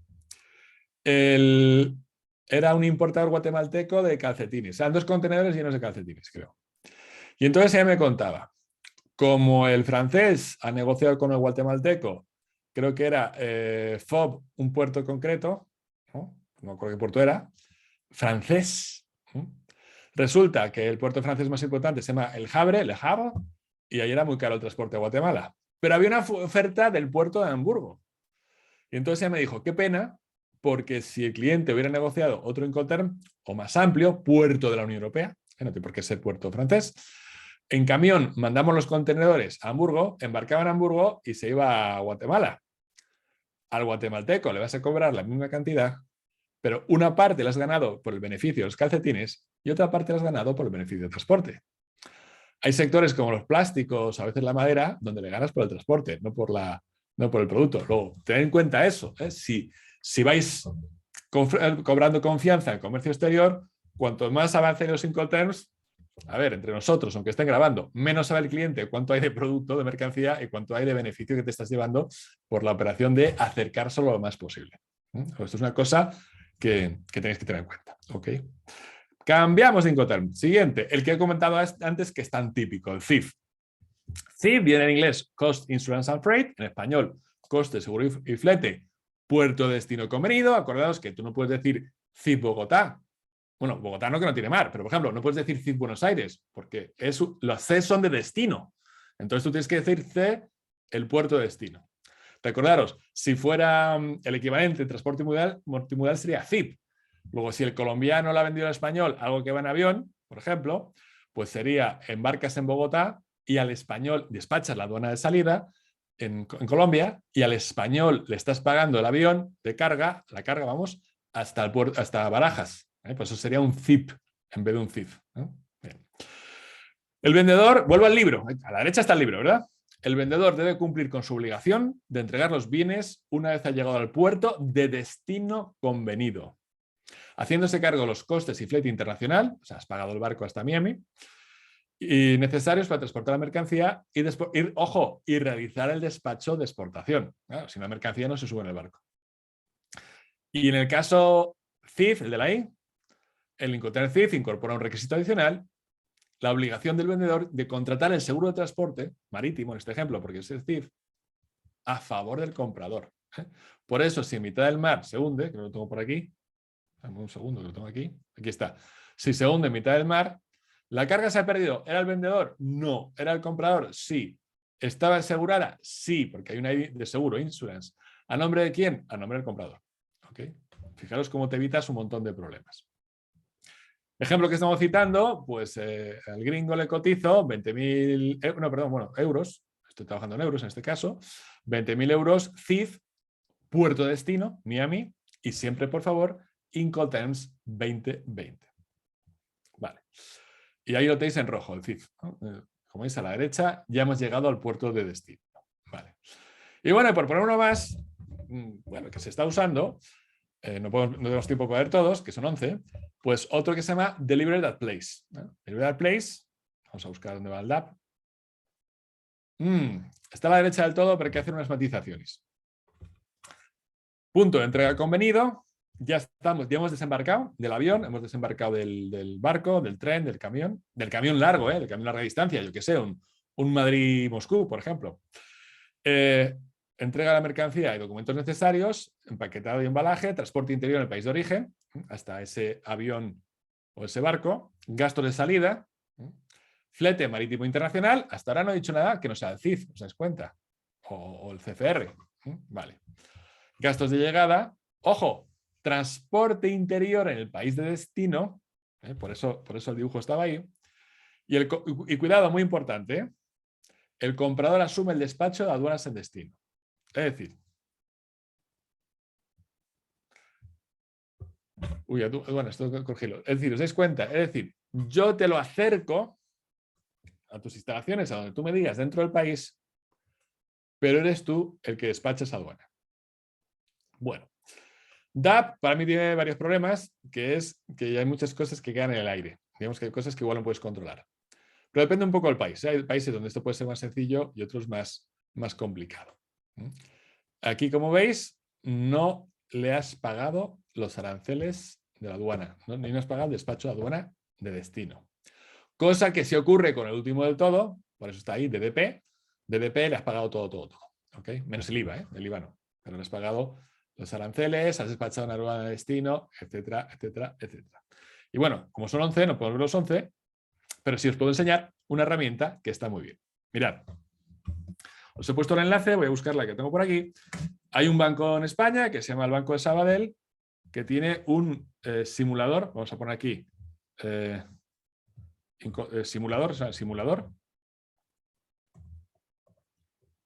Era un importador guatemalteco de calcetines. Eran 2 contenedores llenos de calcetines, creo. Y entonces ella me contaba, como el francés ha negociado con el guatemalteco, creo que era FOB, un puerto concreto, no me acuerdo qué puerto era, francés. Resulta que el puerto francés más importante se llama El Havre, Le Havre, y ahí era muy caro el transporte a Guatemala. Pero había una oferta del puerto de Hamburgo. Y entonces ella me dijo, qué pena, porque si el cliente hubiera negociado otro Incoterm o más amplio, puerto de la Unión Europea, que no tiene por qué ser puerto francés, en camión mandamos los contenedores a Hamburgo, embarcaba en Hamburgo y se iba a Guatemala. Al guatemalteco le vas a cobrar la misma cantidad, pero una parte la has ganado por el beneficio de los calcetines y otra parte la has ganado por el beneficio del transporte. Hay sectores como los plásticos, a veces la madera, donde le ganas por el transporte, no por el producto. Luego, tened en cuenta eso. Si vais cobrando confianza en el comercio exterior, cuanto más avancen los Incoterms, a ver, entre nosotros, aunque estén grabando, menos sabe el cliente cuánto hay de producto, de mercancía y cuánto hay de beneficio que te estás llevando por la operación de acercárselo lo más posible. Esto es una cosa que tenéis que tener en cuenta. ¿Okay? Cambiamos de Incoterm. Siguiente, el que he comentado antes que es tan típico, el CIF. CIF viene en inglés Cost, Insurance and Freight, en español coste, seguro y flete, puerto de destino convenido. Acordaos que tú no puedes decir CIF Bogotá. Bueno, Bogotá no, que no tiene mar, pero por ejemplo, no puedes decir CIF Buenos Aires, porque los C son de destino. Entonces tú tienes que decir C, el puerto de destino. Recordaros, si fuera el equivalente en transporte multimodal sería CIP. Luego, si el colombiano lo ha vendido al español, algo que va en avión, por ejemplo, pues sería embarcas en Bogotá y al español despachas la aduana de salida en Colombia y al español le estás pagando el avión de carga, la carga, vamos, hasta Barajas. Pues eso sería un CIP en vez de un CIF. Bien. El vendedor, vuelvo al libro, a la derecha está el libro, ¿verdad? El vendedor debe cumplir con su obligación de entregar los bienes una vez ha llegado al puerto de destino convenido, haciéndose cargo de los costes y flete internacional, o sea, has pagado el barco hasta Miami, y necesarios para transportar la mercancía y realizar el despacho de exportación. Claro, si la mercancía no se sube en el barco. Y en el caso CIF, el de la I, el Incoterms CIF incorpora un requisito adicional, la obligación del vendedor de contratar el seguro de transporte marítimo, en este ejemplo, porque es el CIF, a favor del comprador. Por eso, si en mitad del mar se hunde, que lo tengo por aquí, un segundo que lo tengo aquí está, si se hunde en mitad del mar, ¿la carga se ha perdido? ¿Era el vendedor? No. ¿Era el comprador? Sí. ¿Estaba asegurada? Sí, porque hay una ID de seguro, insurance. ¿A nombre de quién? A nombre del comprador. ¿Okay? Fijaros cómo te evitas un montón de problemas. Ejemplo que estamos citando, pues al gringo le cotizo 20.000 euros, estoy trabajando en euros en este caso, 20.000 euros CIF, puerto de destino, Miami, y siempre, por favor, Incoterms 2020. Vale. Y ahí lo tenéis en rojo, el CIF, ¿no? Como veis a la derecha, ya hemos llegado al puerto de destino. Vale. Y bueno, por poner uno más, bueno, que se está usando, no tenemos tiempo para ver todos, que son 11, pues otro que se llama Delivered at Place. Delivered at Place, vamos a buscar dónde va el DAP. Está a la derecha del todo, pero hay que hacer unas matizaciones. Punto de entrega convenido. Ya hemos desembarcado del avión, hemos desembarcado del barco, del tren, del camión largo, del camión larga distancia, yo que sé, un Madrid-Moscú, por ejemplo. Entrega de la mercancía y documentos necesarios, empaquetado y embalaje, transporte interior en el país de origen, hasta ese avión o ese barco, gastos de salida, flete marítimo internacional, hasta ahora no he dicho nada que no sea el CIF, ¿os dais cuenta? O el CFR, vale. Gastos de llegada, ojo, transporte interior en el país de destino, por eso el dibujo estaba ahí, y cuidado, muy importante, el comprador asume el despacho de aduanas en destino. Es decir, bueno, esto hay que corregirlo. Es decir, ¿os dais cuenta? Es decir, yo te lo acerco a tus instalaciones, a donde tú me digas, dentro del país, pero eres tú el que despachas aduana. Bueno, DAP para mí tiene varios problemas, que es que hay muchas cosas que quedan en el aire. Digamos que hay cosas que igual no puedes controlar. Pero depende un poco del país. Hay países donde esto puede ser más sencillo y otros más complicado. Aquí, como veis, no le has pagado los aranceles de la aduana, ni no has pagado el despacho de aduana de destino. Cosa que si ocurre con el último del todo, por eso está ahí, DDP le has pagado todo. ¿Okay? Menos el IVA, el IVA no. Pero le has pagado los aranceles, has despachado una aduana de destino, etcétera, etcétera, etcétera. Y bueno, como son 11, no podemos ver los 11, pero sí os puedo enseñar una herramienta que está muy bien. Mirad, os he puesto el enlace, voy a buscar la que tengo por aquí. Hay un banco en España que se llama el Banco de Sabadell, que tiene un simulador, vamos a poner aquí, simulador,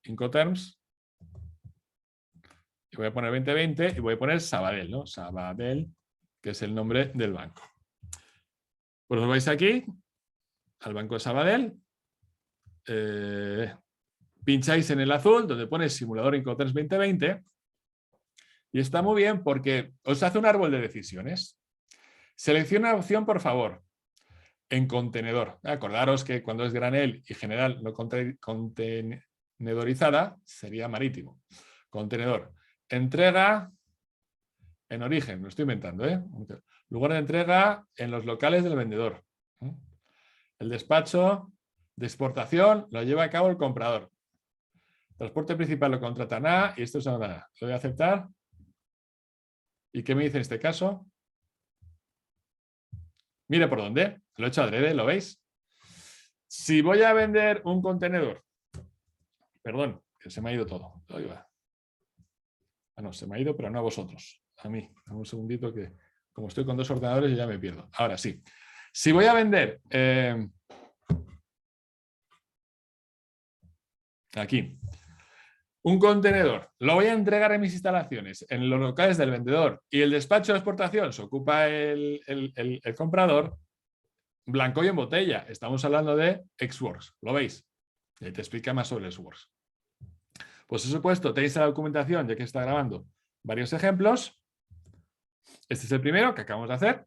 Incoterms, y voy a poner 2020 y voy a poner Sabadell, ¿no? Sabadell, que es el nombre del banco. Pues os vais aquí, al Banco de Sabadell, pincháis en el azul, donde pone simulador Incoterms 2020, y está muy bien porque os hace un árbol de decisiones. Selecciona la opción, por favor, en contenedor. Acordaros que cuando es granel y general no contenedorizada, sería marítimo. Contenedor. Entrega en origen, lo estoy inventando, Lugar de entrega en los locales del vendedor. El despacho de exportación lo lleva a cabo el comprador. Transporte principal lo contrata nada y esto es nada. Lo voy a aceptar. ¿Y qué me dice en este caso? Mire por dónde. Lo he hecho adrede, ¿lo veis? Si voy a vender un contenedor, perdón, que se me ha ido todo. No, se me ha ido, pero no a vosotros. A mí. Dame un segundito que, como estoy con dos ordenadores, yo ya me pierdo. Ahora sí. Si voy a vender aquí un contenedor, lo voy a entregar en mis instalaciones, en los locales del vendedor, y el despacho de exportación se ocupa el comprador, blanco y en botella. Estamos hablando de Ex-Works, ¿lo veis? Y ahí te explica más sobre Ex-Works. Pues por supuesto, tenéis en la documentación, ya que está grabando, varios ejemplos. Este es el primero que acabamos de hacer.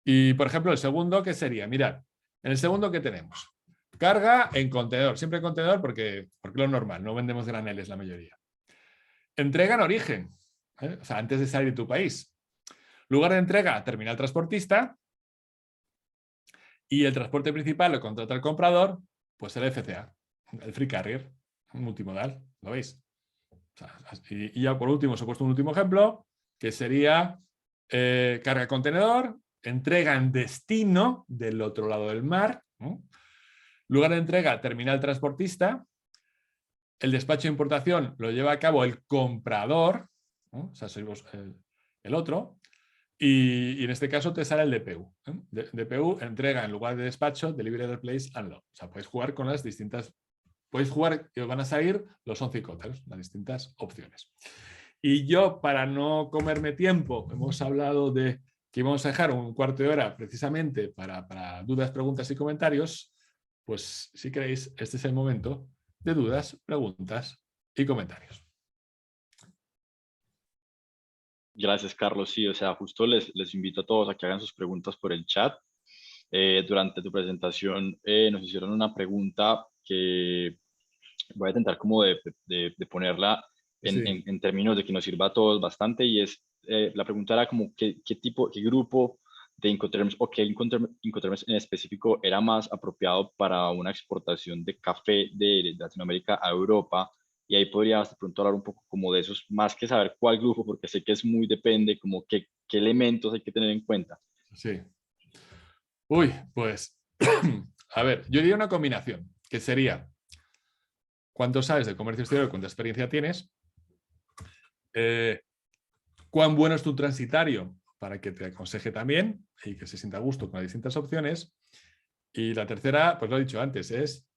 Y, por ejemplo, el segundo, ¿qué sería? Mirad, en el segundo, ¿qué tenemos? Carga en contenedor. Siempre en contenedor porque lo normal, no vendemos graneles la mayoría. Entrega en origen, o sea, antes de salir de tu país. Lugar de entrega, terminal transportista. Y el transporte principal lo contrata el comprador, pues el FCA, el Free Carrier, multimodal, ¿lo veis? O sea, y ya por último os he puesto un último ejemplo, que sería carga contenedor, entrega en destino del otro lado del mar, ¿no? Lugar de entrega, terminal transportista. El despacho de importación lo lleva a cabo el comprador, ¿no? O sea, sois vos, el otro. Y en este caso te sale el DPU. DPU, entrega en lugar de despacho, delivery, place, unload. O sea, podéis jugar con las distintas... Podéis jugar y os van a salir los 11 códigos, las distintas opciones. Y yo, para no comerme tiempo, hemos hablado de que íbamos a dejar un cuarto de hora precisamente para dudas, preguntas y comentarios. Pues si queréis, este es el momento de dudas, preguntas y comentarios. Gracias, Carlos. Sí, o sea, justo les invito a todos a que hagan sus preguntas por el chat. Durante tu presentación nos hicieron una pregunta que voy a intentar como de ponerla Sí. en términos de que nos sirva a todos bastante, y es, la pregunta era como qué grupo de Incoterms o qué Incoterms en específico era más apropiado para una exportación de café de Latinoamérica a Europa. Y ahí podrías de pronto hablar un poco como de esos, más que saber cuál grupo, porque sé que es muy depende, como qué elementos hay que tener en cuenta. Sí. Uy, pues, a ver, yo diría una combinación, que sería cuánto sabes de comercio exterior, cuánta experiencia tienes, cuán bueno es tu transitario para que te aconseje también y que se sienta a gusto con las distintas opciones. Y la tercera, pues lo he dicho antes, es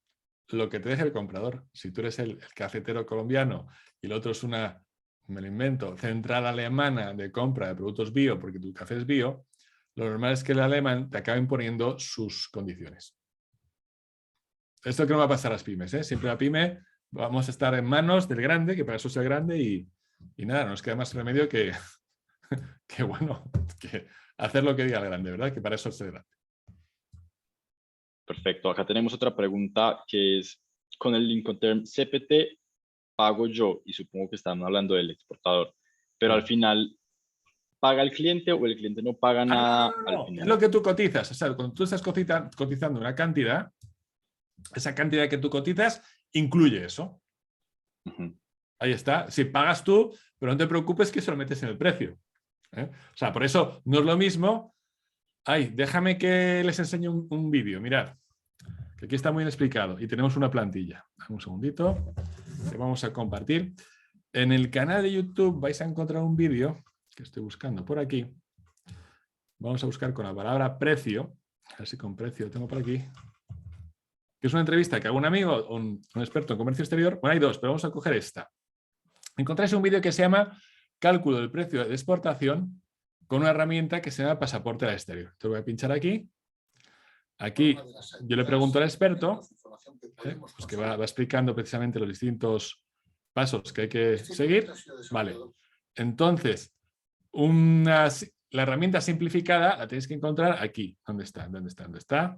lo que te deje el comprador. Si tú eres el cafetero colombiano y el otro es una, me lo invento, central alemana de compra de productos bio porque tu café es bio, lo normal es que el alemán te acabe imponiendo sus condiciones. Esto que no va a pasar a las pymes, ¿eh? Siempre la pyme vamos a estar en manos del grande, que para eso es el grande, y nada, no nos queda más remedio que, bueno, que hacer lo que diga el grande, ¿verdad? Que para eso es el grande. Perfecto. Acá tenemos otra pregunta que es, con el Incoterm CPT pago yo, y supongo que están hablando del exportador, pero al final, ¿paga el cliente o el cliente no paga nada al Es final? lo que tú cotizas. O sea, cuando tú estás cotizando una cantidad, esa cantidad que tú cotizas incluye eso. Ahí está. Si pagas tú, pero no te preocupes que se lo metes en el precio. O sea, por eso no es lo mismo. Ay, déjame que les enseñe un vídeo. Mirad, que aquí está muy bien explicado y tenemos una plantilla. Dame un segundito, que vamos a compartir. En el canal de YouTube vais a encontrar un vídeo que estoy buscando por aquí. Vamos a buscar con la palabra precio. A ver si con precio lo tengo por aquí. Que es una entrevista que hago un amigo, un experto en comercio exterior. Bueno, hay dos, pero vamos a coger esta. Encontráis un vídeo que se llama Cálculo del precio de exportación con una herramienta que se llama Pasaporte al exterior. Te voy a pinchar aquí. Aquí yo le pregunto al experto, pues que va explicando precisamente los distintos pasos que hay que seguir. Vale. Entonces, la herramienta simplificada la tenéis que encontrar aquí. ¿Dónde está? ¿Dónde está? ¿Dónde está?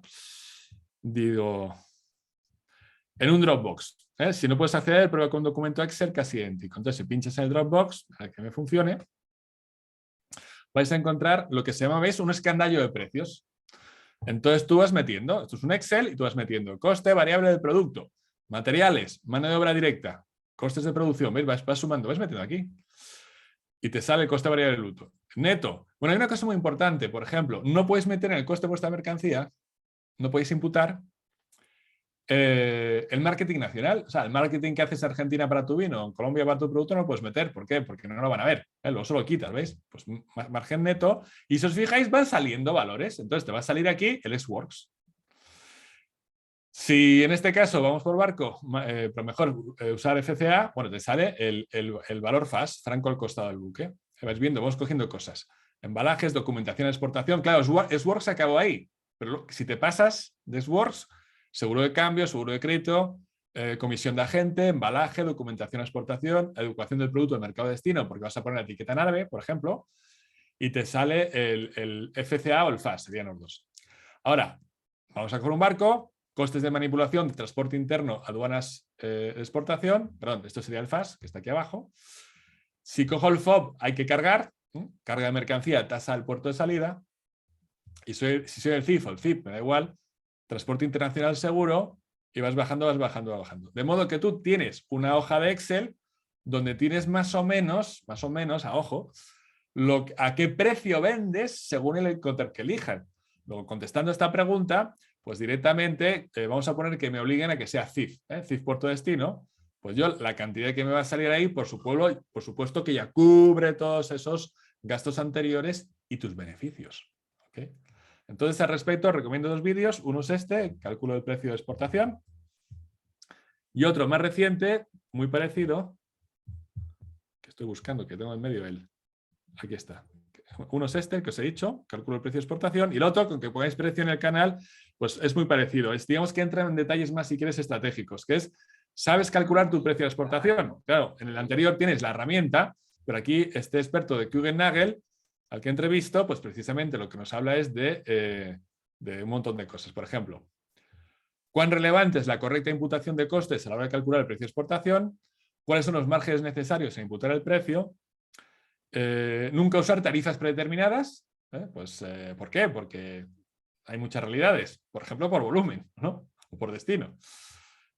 Digo, en un Dropbox. Si no puedes acceder, prueba con un documento Excel casi idéntico. Entonces, si pinchas en el Dropbox, para que me funcione, vais a encontrar lo que se llama, ¿veis? Un escandallo de precios. Entonces tú vas metiendo, esto es un Excel, y tú vas metiendo coste variable del producto, materiales, mano de obra directa, costes de producción, ¿veis? Vas sumando, vas metiendo aquí. Y te sale el coste variable del bruto. Neto. Bueno, hay una cosa muy importante, por ejemplo, no puedes meter en el coste de vuestra mercancía, no podéis imputar el marketing nacional. O sea, el marketing que haces en Argentina para tu vino, en Colombia para tu producto, no lo puedes meter. ¿Por qué? Porque no lo van a ver. Luego solo quitas, ¿veis? Pues margen neto. Y si os fijáis, van saliendo valores. Entonces te va a salir aquí el Ex-Works. Si en este caso vamos por barco, pero mejor usar FCA, bueno, te sale el valor FAS, franco al costado del buque. Vais viendo, vamos cogiendo cosas. Embalajes, documentación de exportación. Claro, Ex-Works acabó ahí. Pero si te pasas de Xworks, seguro de cambio, seguro de crédito, comisión de agente, embalaje, documentación de exportación, educación del producto del mercado de destino, porque vas a poner la etiqueta en árabe, por ejemplo, y te sale el FCA o el FAS, serían los dos. Ahora, vamos a coger un barco, costes de manipulación, de transporte interno, aduanas de exportación, perdón, esto sería el FAS, que está aquí abajo. Si cojo el FOB, hay que cargar, carga de mercancía, tasa al puerto de salida, y si soy el CIF o el CIP, me da igual, transporte internacional seguro, y vas bajando, vas bajando, vas bajando. De modo que tú tienes una hoja de Excel donde tienes más o menos, a ojo, a qué precio vendes según el helicóptero que elijan. Luego, contestando esta pregunta, pues directamente vamos a poner que me obliguen a que sea CIF, CIF puerto destino. Pues yo la cantidad que me va a salir ahí, por supuesto que ya cubre todos esos gastos anteriores y tus beneficios. ¿Okay? Entonces, al respecto, recomiendo dos vídeos. Uno es este, cálculo del precio de exportación, y otro más reciente, muy parecido, que estoy buscando, que tengo en medio él. Aquí está. Uno es este, que os he dicho, cálculo del precio de exportación, y el otro, con que pongáis precio en el canal, pues es muy parecido. Digamos que entra en detalles más, si quieres, estratégicos, que es, ¿sabes calcular tu precio de exportación? Claro, en el anterior tienes la herramienta, pero aquí este experto de Kuehne+Nagel, al que he entrevisto, pues precisamente lo que nos habla es de un montón de cosas. Por ejemplo, ¿cuán relevante es la correcta imputación de costes a la hora de calcular el precio de exportación? ¿Cuáles son los márgenes necesarios a imputar el precio? Nunca usar tarifas predeterminadas. ¿Por qué? Porque hay muchas realidades. Por ejemplo, por volumen, ¿no? O por destino.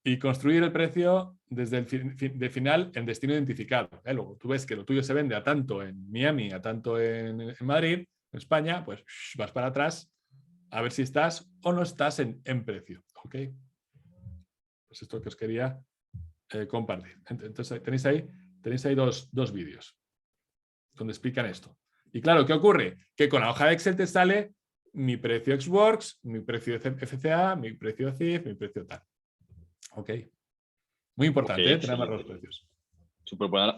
Y construir el precio desde el de final en destino identificado. Luego tú ves que lo tuyo se vende a tanto en Miami, a tanto en Madrid, en España, pues vas para atrás a ver si estás o no estás en precio. ¿Ok? Pues esto que os quería compartir. Entonces tenéis ahí dos vídeos donde explican esto. Y claro, ¿qué ocurre? Que con la hoja de Excel te sale mi precio Xworks, mi precio FCA, mi precio CIF, mi precio tal. Ok. Muy Ok, importante, tener más los excelente. precios.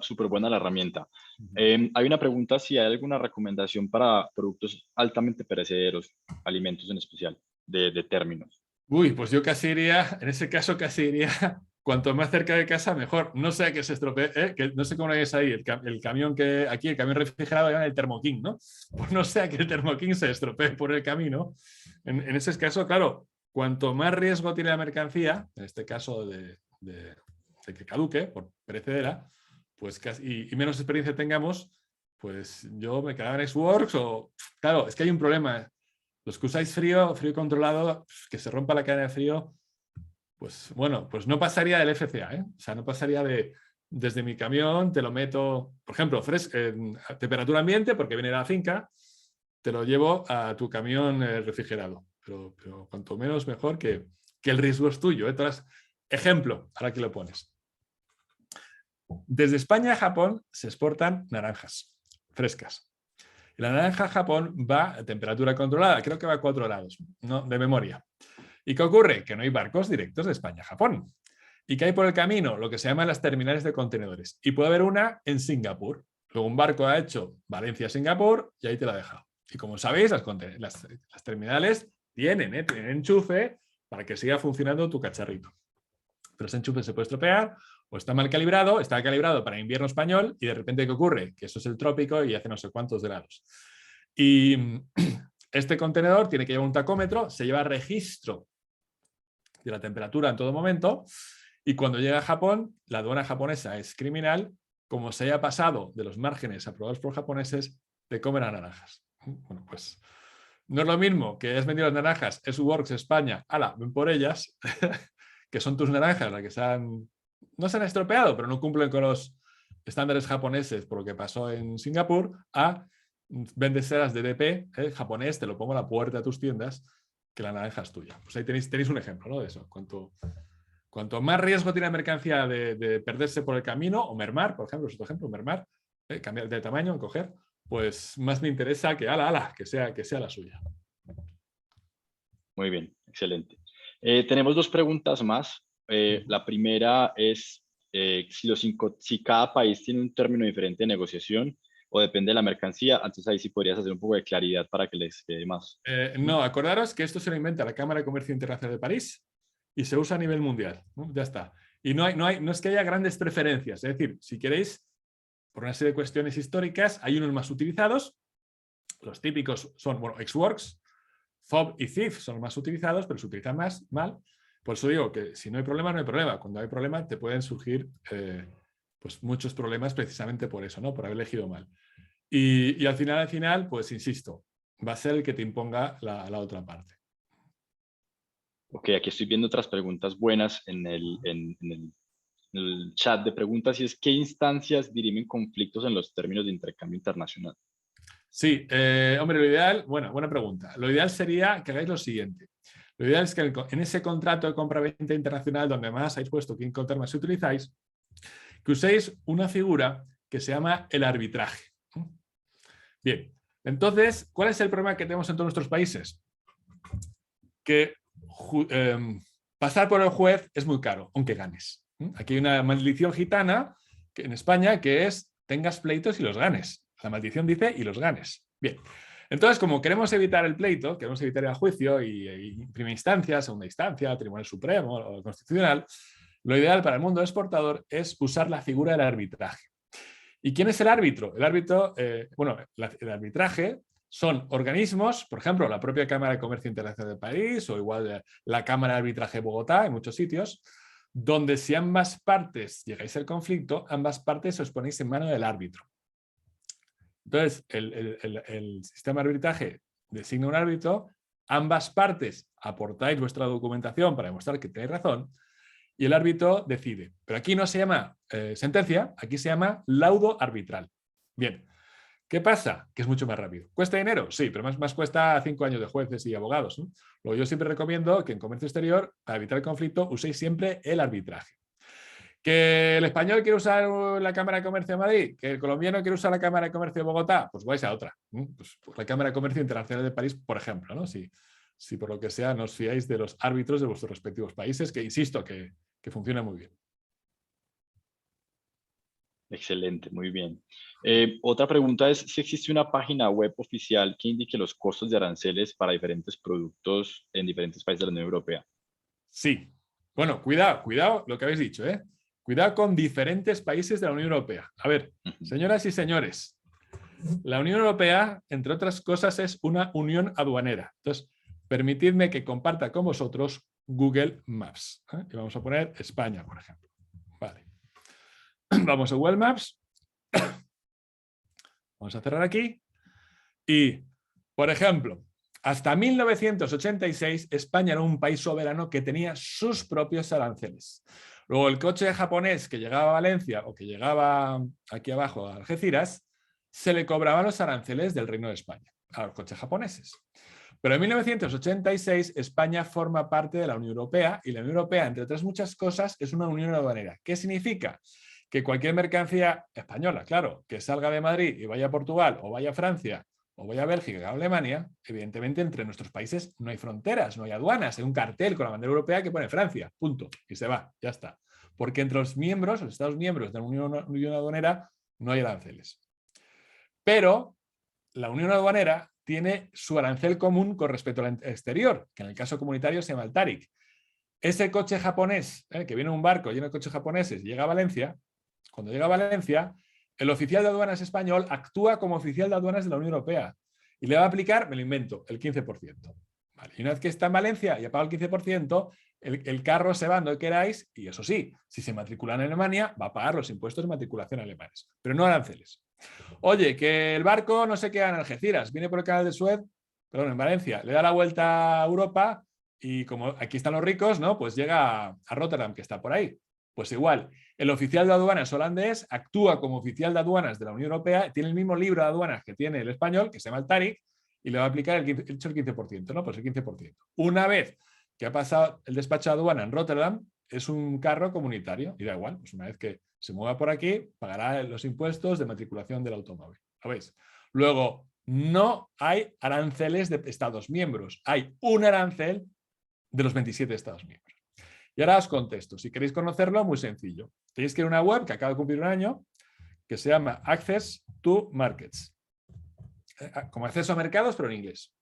Súper buena la herramienta. Hay una pregunta si hay alguna recomendación para productos altamente perecederos, alimentos en especial, de términos. Uy, pues yo casi iría, en ese caso casi iría, cuanto más cerca de casa mejor. No sé que se estropee, que no sé cómo lo veis ahí, el camión que aquí, el camión refrigerado llaman el Thermo-King, ¿no? Pues no sea que el Thermo-King se estropee por el camino. En ese caso, claro, cuanto más riesgo tiene la mercancía, en este caso de que caduque por perecedera, pues casi, y menos experiencia tengamos, pues yo me quedaba en Xworks o... Claro, es que hay un problema. Los que usáis frío controlado, que se rompa la cadena de frío, pues bueno, pues no pasaría del FCA, ¿eh? O sea, no pasaría desde mi camión, te lo meto, por ejemplo, a temperatura ambiente, porque viene de la finca, te lo llevo a tu camión refrigerado. Pero cuanto menos mejor, que el riesgo es tuyo. Ejemplo, ahora aquí lo pones. Desde España a Japón se exportan naranjas frescas. Y la naranja a Japón va a temperatura controlada, creo que va a 4 grados, ¿no? De memoria. ¿Y qué ocurre? Que no hay barcos directos de España a Japón. Y que hay por el camino lo que se llaman las terminales de contenedores. Y puede haber una en Singapur. Luego un barco ha hecho Valencia-Singapur y ahí te la ha dejado. Y como sabéis, las terminales tienen enchufe para que siga funcionando tu cacharrito. Pero ese enchufe se puede estropear o está mal calibrado, está calibrado para invierno español y de repente ¿qué ocurre? Que eso es el trópico y hace no sé cuántos grados. Y este contenedor tiene que llevar un tacómetro, se lleva registro de la temperatura en todo momento y cuando llega a Japón, la aduana japonesa es criminal, como se haya pasado de los márgenes aprobados por japoneses de comer a naranjas. Bueno, pues no es lo mismo que has vendido las naranjas, es Works España, ala, ven por ellas, que son tus naranjas las que no se han estropeado, pero no cumplen con los estándares japoneses por lo que pasó en Singapur, a vendeseras de DP, japonés, te lo pongo a la puerta de tus tiendas, que la naranja es tuya. Pues ahí tenéis un ejemplo, ¿no? De eso. Cuanto más riesgo tiene la mercancía de perderse por el camino o mermar, por ejemplo, es otro ejemplo, mermar, cambiar de tamaño, encoger, pues más me interesa que que sea la suya. Muy bien, excelente. Tenemos dos preguntas más. La primera es si cada país tiene un término diferente de negociación o depende de la mercancía, entonces ahí sí podrías hacer un poco de claridad para que les quede más. No, acordaros que esto se lo inventa la Cámara de Comercio Internacional de París y se usa a nivel mundial, ¿no? Ya está. Y no es que haya grandes preferencias. Es decir, si queréis, por una serie de cuestiones históricas, hay unos más utilizados. Los típicos son, bueno, Xworks, Fob y Thief son los más utilizados, pero se utilizan más mal. Por eso digo que si no hay problema, no hay problema. Cuando hay problema, te pueden surgir pues muchos problemas precisamente por eso, ¿no? Por haber elegido mal. Y al final, pues insisto, va a ser el que te imponga la otra parte. Ok, aquí estoy viendo otras preguntas buenas en el chat de preguntas y es ¿qué instancias dirimen conflictos en los términos de intercambio internacional? Sí, hombre, lo ideal, bueno, buena pregunta. Lo ideal sería que hagáis lo siguiente. Lo ideal es que en ese contrato de compra-venta internacional, donde más habéis puesto qué incoterms utilizáis, que uséis una figura que se llama el arbitraje. Bien, entonces, ¿cuál es el problema que tenemos en todos nuestros países? Que pasar por el juez es muy caro, aunque ganes. Aquí hay una maldición gitana en España que es tengas pleitos y los ganes. La maldición dice y los ganes. Bien, entonces como queremos evitar el pleito, queremos evitar el juicio y primera instancia, segunda instancia, Tribunal Supremo o Constitucional, lo ideal para el mundo exportador es usar la figura del arbitraje. ¿Y quién es el árbitro? El árbitro, el arbitraje son organismos, por ejemplo, la propia Cámara de Comercio Internacional de París o igual la Cámara de Arbitraje de Bogotá, en muchos sitios, donde si ambas partes llegáis al conflicto, ambas partes os ponéis en mano del árbitro. Entonces, el sistema de arbitraje designa un árbitro, ambas partes aportáis vuestra documentación para demostrar que tenéis razón y el árbitro decide. Pero aquí no se llama sentencia, aquí se llama laudo arbitral. Bien, ¿qué pasa? Que es mucho más rápido. ¿Cuesta dinero? Sí, pero más cuesta 5 años de jueces y abogados, ¿no? Luego yo siempre recomiendo que en comercio exterior, para evitar el conflicto, uséis siempre el arbitraje. ¿Que el español quiere usar la Cámara de Comercio de Madrid? ¿Que el colombiano quiere usar la Cámara de Comercio de Bogotá? Pues vais a otra. Pues la Cámara de Comercio Internacional de París, por ejemplo, ¿no? Si por lo que sea no os fiáis de los árbitros de vuestros respectivos países, que insisto, que funciona muy bien. Excelente, muy bien. Otra pregunta es si existe una página web oficial que indique los costos de aranceles para diferentes productos en diferentes países de la Unión Europea. Sí. Bueno, cuidado lo que habéis dicho, ¿eh? Cuidado con diferentes países de la Unión Europea. A ver, señoras y señores, la Unión Europea, entre otras cosas, es una unión aduanera. Entonces, permitidme que comparta con vosotros Google Maps. Y vamos a poner España, por ejemplo. Vale. Vamos a Google Maps. Vamos a cerrar aquí. Y, por ejemplo, hasta 1986 España era un país soberano que tenía sus propios aranceles. Luego el coche japonés que llegaba a Valencia o que llegaba aquí abajo a Algeciras, se le cobraban los aranceles del Reino de España a los coches japoneses. Pero en 1986 España forma parte de la Unión Europea y la Unión Europea, entre otras muchas cosas, es una unión aduanera. ¿Qué significa? Que cualquier mercancía española, claro, que salga de Madrid y vaya a Portugal o vaya a Francia o vaya a Bélgica o a Alemania, evidentemente entre nuestros países no hay fronteras, no hay aduanas, hay un cartel con la bandera europea que pone Francia, punto, y se va, ya está. Porque entre los miembros, los Estados miembros de la Unión Aduanera, no hay aranceles. Pero la Unión Aduanera tiene su arancel común con respecto al exterior, que en el caso comunitario se llama el TARIC. Ese coche japonés, que viene en un barco lleno de coches japoneses, llega a Valencia. Cuando llega a Valencia, el oficial de aduanas español actúa como oficial de aduanas de la Unión Europea y le va a aplicar, me lo invento, el 15%. Vale. Y una vez que está en Valencia y ha pagado el 15%, el carro se va donde queráis y eso sí, si se matricula en Alemania, va a pagar los impuestos de matriculación alemanes, pero no aranceles. Oye, que el barco no se queda en Algeciras, viene por el canal de Suez, perdón, en Valencia, le da la vuelta a Europa y como aquí están los ricos, ¿no? Pues llega a Rotterdam, que está por ahí. Pues igual, el oficial de aduanas holandés actúa como oficial de aduanas de la Unión Europea, tiene el mismo libro de aduanas que tiene el español, que se llama el TARIC, y le va a aplicar el 15%, ¿no? Pues el 15%. Una vez que ha pasado el despacho de aduana en Rotterdam, es un carro comunitario, y da igual, pues una vez que se mueva por aquí, pagará los impuestos de matriculación del automóvil. ¿Lo veis? Luego, no hay aranceles de Estados miembros, hay un arancel de los 27 Estados miembros. Y ahora os contesto. Si queréis conocerlo, muy sencillo. Tenéis que ir a una web que acaba de cumplir un año, que se llama Access to Markets. Como acceso a mercados, pero en inglés.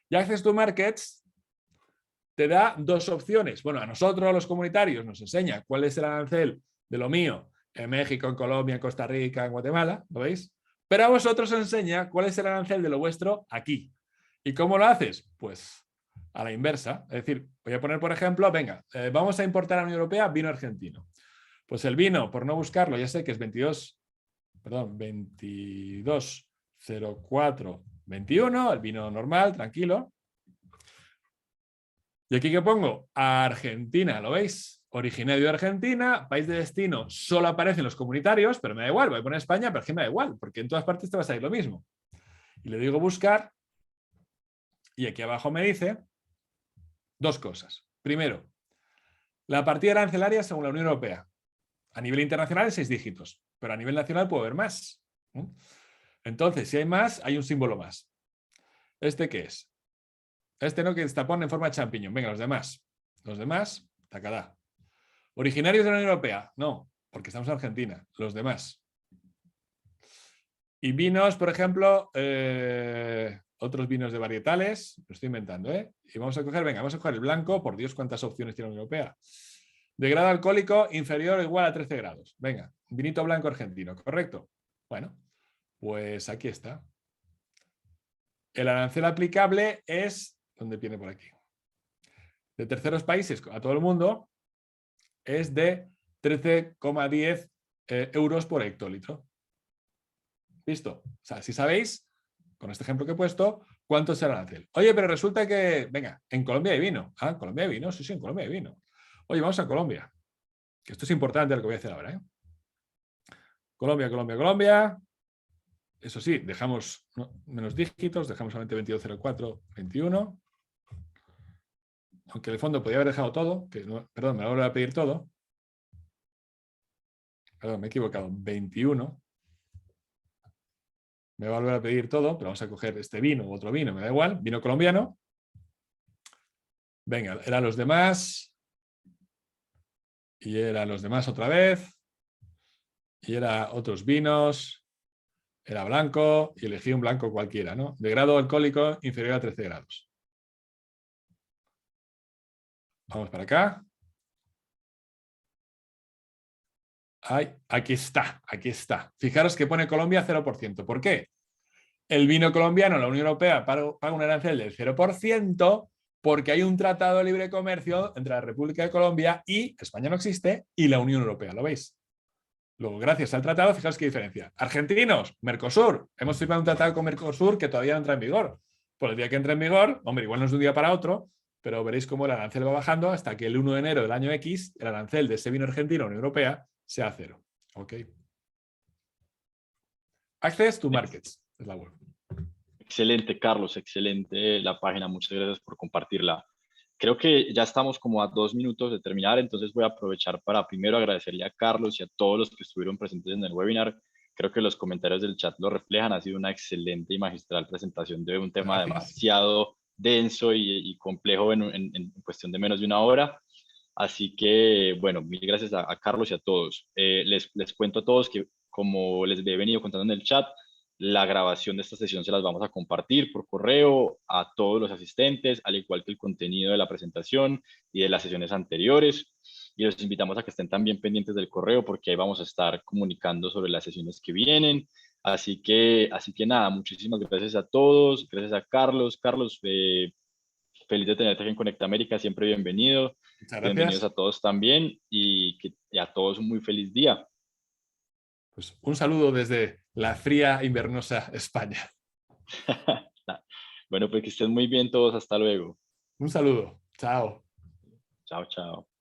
Y Access to Markets te da dos opciones. Bueno, a nosotros, los comunitarios, nos enseña cuál es el arancel de lo mío en México, en Colombia, en Costa Rica, en Guatemala, ¿lo veis? Pero a vosotros os enseña cuál es el arancel de lo vuestro aquí. ¿Y cómo lo haces? Pues a la inversa. Es decir, voy a poner, por ejemplo, venga, vamos a importar a la Unión Europea vino argentino. Pues el vino, por no buscarlo, ya sé que es 220421, el vino normal, tranquilo. Y aquí que pongo Argentina, ¿lo veis? Originario de Argentina, país de destino, solo aparecen los comunitarios, pero me da igual, voy a poner España, pero es que me da igual, porque en todas partes te va a salir lo mismo. Y le digo buscar, y aquí abajo me dice dos cosas. Primero, la partida arancelaria según la Unión Europea. A nivel internacional es 6 dígitos, pero a nivel nacional puede haber más. Entonces, si hay más, hay un símbolo más. ¿Este qué es? Este no, que está pone en forma de champiñón. Venga, los demás. Los demás, tacadá. ¿Originarios de la Unión Europea? No, porque estamos en Argentina. Los demás. Y vinos, por ejemplo, otros vinos de varietales. Lo estoy inventando, ¿eh? Y vamos a coger, venga, vamos a coger el blanco. Por Dios, cuántas opciones tiene la Unión Europea. De grado alcohólico inferior o igual a 13 grados. Venga, vinito blanco argentino, ¿correcto? Bueno, pues aquí está. El arancel aplicable es, ¿dónde viene por aquí? De terceros países a todo el mundo es de 13,10 euros por hectolitro. ¿Listo? O sea, si sabéis, con este ejemplo que he puesto, cuánto es el arancel. Oye, pero resulta que, venga, en Colombia hay vino. Ah, ¿en Colombia hay vino? Sí, sí, en Colombia hay vino. Oye, vamos a Colombia. Que esto es importante lo que voy a hacer ahora, ¿eh? Colombia, Colombia, Colombia. Eso sí, dejamos menos dígitos, dejamos solamente 220421. Aunque en el fondo podría haber dejado todo, que no, perdón, me va a volver a pedir todo. Perdón, me he equivocado. 21. Me va a volver a pedir todo, pero vamos a coger este vino u otro vino, me da igual. Vino colombiano. Venga, eran los demás. Y eran los demás otra vez. Y era otros vinos. Era blanco y elegí un blanco cualquiera, ¿no? De grado alcohólico inferior a 13 grados. Vamos para acá. Ay, aquí está, aquí está. Fijaros que pone Colombia 0%. ¿Por qué? El vino colombiano, la Unión Europea paga un arancel del 0% porque hay un tratado de libre comercio entre la República de Colombia y, España no existe, y la Unión Europea. ¿Lo veis? Luego, gracias al tratado, fijaos qué diferencia. Argentinos, Mercosur. Hemos firmado un tratado con Mercosur que todavía no entra en vigor. Por el día que entre en vigor, hombre, igual no es de un día para otro, pero veréis cómo el arancel va bajando hasta que el 1 de enero del año X, el arancel de ese vino argentino a la Unión Europea sea 0. ¿Ok? Access to Markets es la web. Excelente, Carlos, excelente la página. Muchas gracias por compartirla. Creo que ya estamos como a 2 minutos de terminar, entonces voy a aprovechar para primero agradecerle a Carlos y a todos los que estuvieron presentes en el webinar. Creo que los comentarios del chat lo reflejan. Ha sido una excelente y magistral presentación de un tema demasiado denso y complejo en cuestión de menos de una hora. Así que, bueno, mil gracias a Carlos y a todos. Les cuento a todos que, como les he venido contando en el chat, la grabación de esta sesión se las vamos a compartir por correo a todos los asistentes, al igual que el contenido de la presentación y de las sesiones anteriores. Y los invitamos a que estén también pendientes del correo porque ahí vamos a estar comunicando sobre las sesiones que vienen. Así que nada, muchísimas gracias a todos. Gracias a Carlos. Carlos, feliz de tenerte aquí en Conecta América. Siempre bienvenido. Muchas gracias. Bienvenidos a todos también y a todos un muy feliz día. Pues un saludo desde la fría, invernosa España. Bueno, pues que estén muy bien todos. Hasta luego. Un saludo. Chao. Chao, chao.